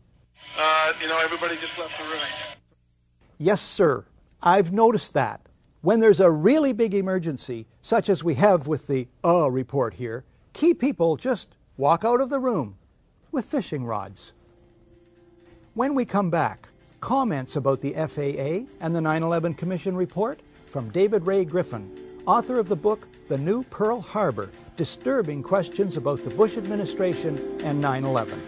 Everybody just left the room. Yes, sir. I've noticed that. When there's a really big emergency, such as we have with the report here, key people just walk out of the room with fishing rods. When we come back, comments about the FAA and the 9/11 Commission report from David Ray Griffin, author of the book The New Pearl Harbor, Disturbing Questions About the Bush Administration and 9/11.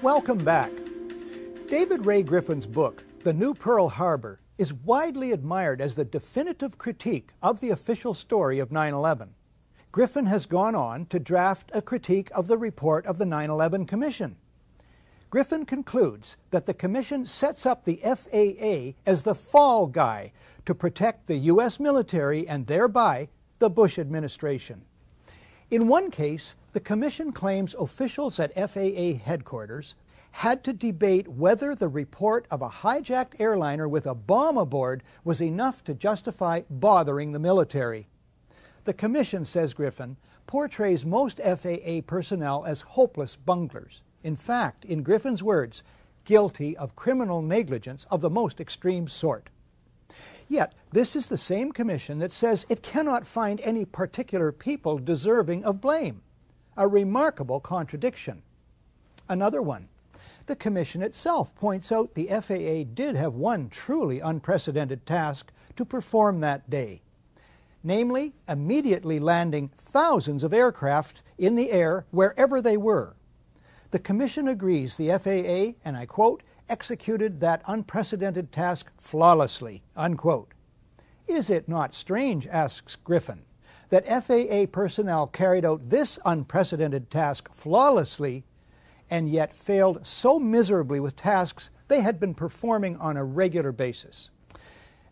Welcome back. David Ray Griffin's book, The New Pearl Harbor, is widely admired as the definitive critique of the official story of 9/11. Griffin has gone on to draft a critique of the report of the 9/11 Commission. Griffin concludes that the Commission sets up the FAA as the fall guy to protect the U.S. military and thereby the Bush administration. In one case, the Commission claims officials at FAA headquarters had to debate whether the report of a hijacked airliner with a bomb aboard was enough to justify bothering the military. The Commission, says Griffin, portrays most FAA personnel as hopeless bunglers. In fact, in Griffin's words, guilty of criminal negligence of the most extreme sort. Yet, this is the same Commission that says it cannot find any particular people deserving of blame. A remarkable contradiction. Another one. The Commission itself points out the FAA did have one truly unprecedented task to perform that day. Namely, immediately landing thousands of aircraft in the air wherever they were. The Commission agrees the FAA, and I quote, executed that unprecedented task flawlessly, unquote. Is it not strange, asks Griffin, that FAA personnel carried out this unprecedented task flawlessly and yet failed so miserably with tasks they had been performing on a regular basis?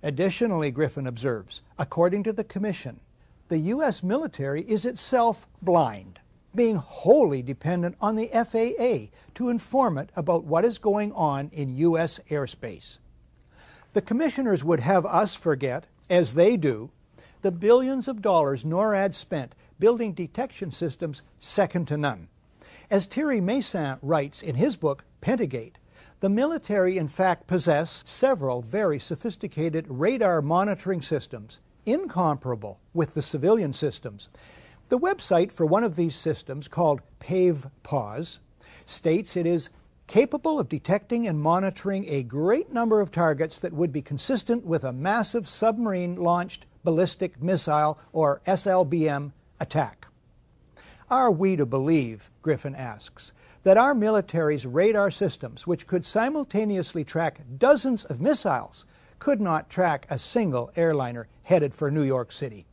Additionally, Griffin observes, according to the Commission, the U.S. military is itself blind, being wholly dependent on the FAA to inform it about what is going on in U.S. airspace. The commissioners would have us forget, as they do, the billions of dollars NORAD spent building detection systems second to none. As Thierry Meyssan writes in his book, Pentagate, the military in fact possess several very sophisticated radar monitoring systems, incomparable with the civilian systems. The website for one of these systems, called PAVE-PAWS, states it is capable of detecting and monitoring a great number of targets that would be consistent with a massive submarine-launched ballistic missile, or SLBM, attack. Are we to believe, Griffin asks, that our military's radar systems, which could simultaneously track dozens of missiles, could not track a single airliner headed for New York City?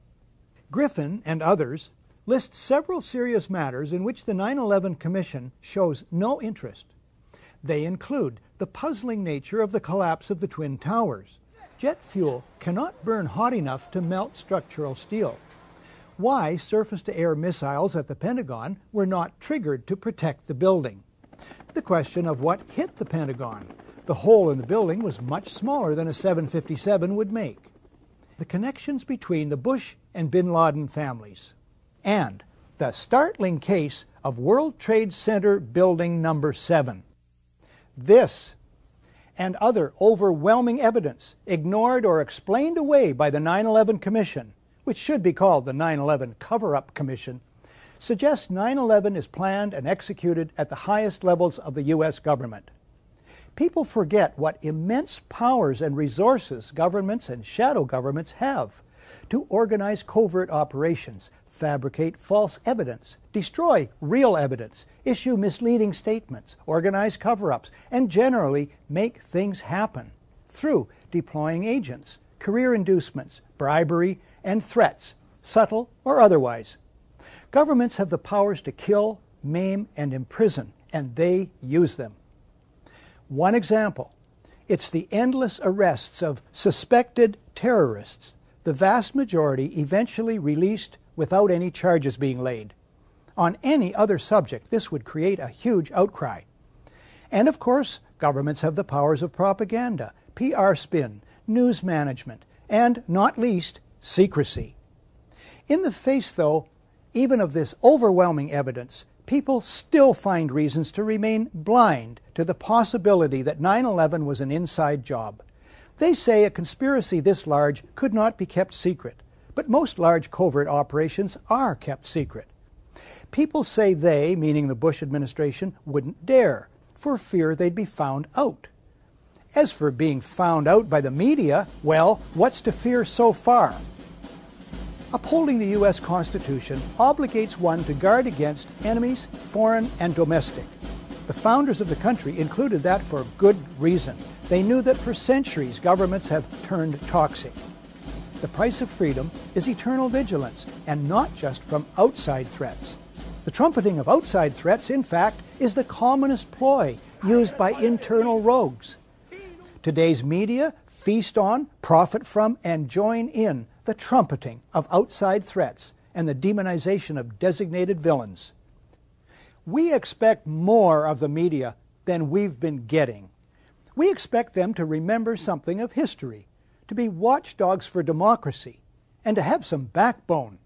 Griffin and others list several serious matters in which the 9/11 Commission shows no interest. They include the puzzling nature of the collapse of the Twin Towers. Jet fuel cannot burn hot enough to melt structural steel. Why surface-to-air missiles at the Pentagon were not triggered to protect the building. The question of what hit the Pentagon. The hole in the building was much smaller than a 757 would make. The connections between the Bush and bin Laden families. And the startling case of World Trade Center Building Number 7. This and other overwhelming evidence ignored or explained away by the 9/11 Commission, which should be called the 9/11 Cover-Up Commission, suggests 9/11 is planned and executed at the highest levels of the U.S. government. People forget what immense powers and resources governments and shadow governments have to organize covert operations, fabricate false evidence, destroy real evidence, issue misleading statements, organize cover-ups, and generally make things happen through deploying agents, career inducements, bribery, and threats, subtle or otherwise. Governments have the powers to kill, maim, and imprison, and they use them. One example, it's the endless arrests of suspected terrorists, the vast majority eventually released without any charges being laid. On any other subject, this would create a huge outcry. And of course, governments have the powers of propaganda, PR spin, news management, and, not least, secrecy. In the face, though, even of this overwhelming evidence, people still find reasons to remain blind to the possibility that 9/11 was an inside job. They say a conspiracy this large could not be kept secret, but most large covert operations are kept secret. People say they, meaning the Bush administration, wouldn't dare, for fear they'd be found out. As for being found out by the media, well, what's to fear so far? Upholding the U.S. Constitution obligates one to guard against enemies, foreign and domestic. The founders of the country included that for good reason. They knew that for centuries governments have turned toxic. The price of freedom is eternal vigilance, and not just from outside threats. The trumpeting of outside threats, in fact, is the commonest ploy used by internal rogues. Today's media feast on, profit from, and join in the trumpeting of outside threats and the demonization of designated villains. We expect more of the media than we've been getting. We expect them to remember something of history, to be watchdogs for democracy, and to have some backbone.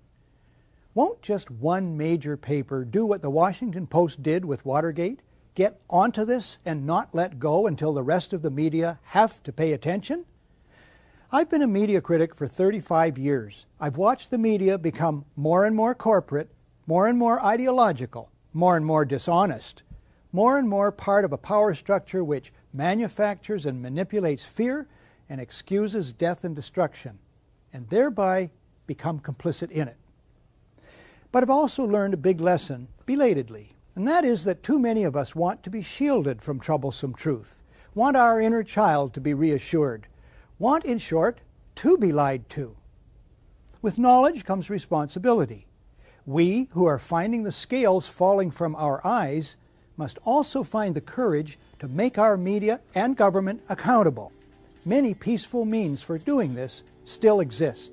Won't just one major paper do what the Washington Post did with Watergate? Get onto this and not let go until the rest of the media have to pay attention? I've been a media critic for 35 years. I've watched the media become more and more corporate, more and more ideological, more and more dishonest, more and more part of a power structure which manufactures and manipulates fear and excuses death and destruction, and thereby become complicit in it. But I've also learned a big lesson, belatedly, and that is that too many of us want to be shielded from troublesome truth, want our inner child to be reassured, want, in short, to be lied to. With knowledge comes responsibility. We who are finding the scales falling from our eyes must also find the courage to make our media and government accountable. Many peaceful means for doing this still exist.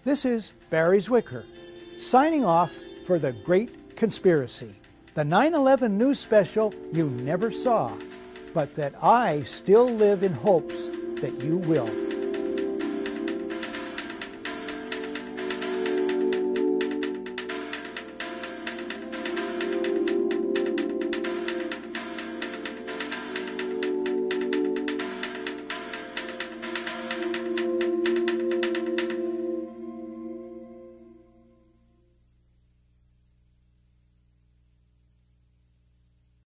This is Barry Zwicker, signing off for The Great Conspiracy, the 9/11 news special you never saw, but that I still live in hopes that you will.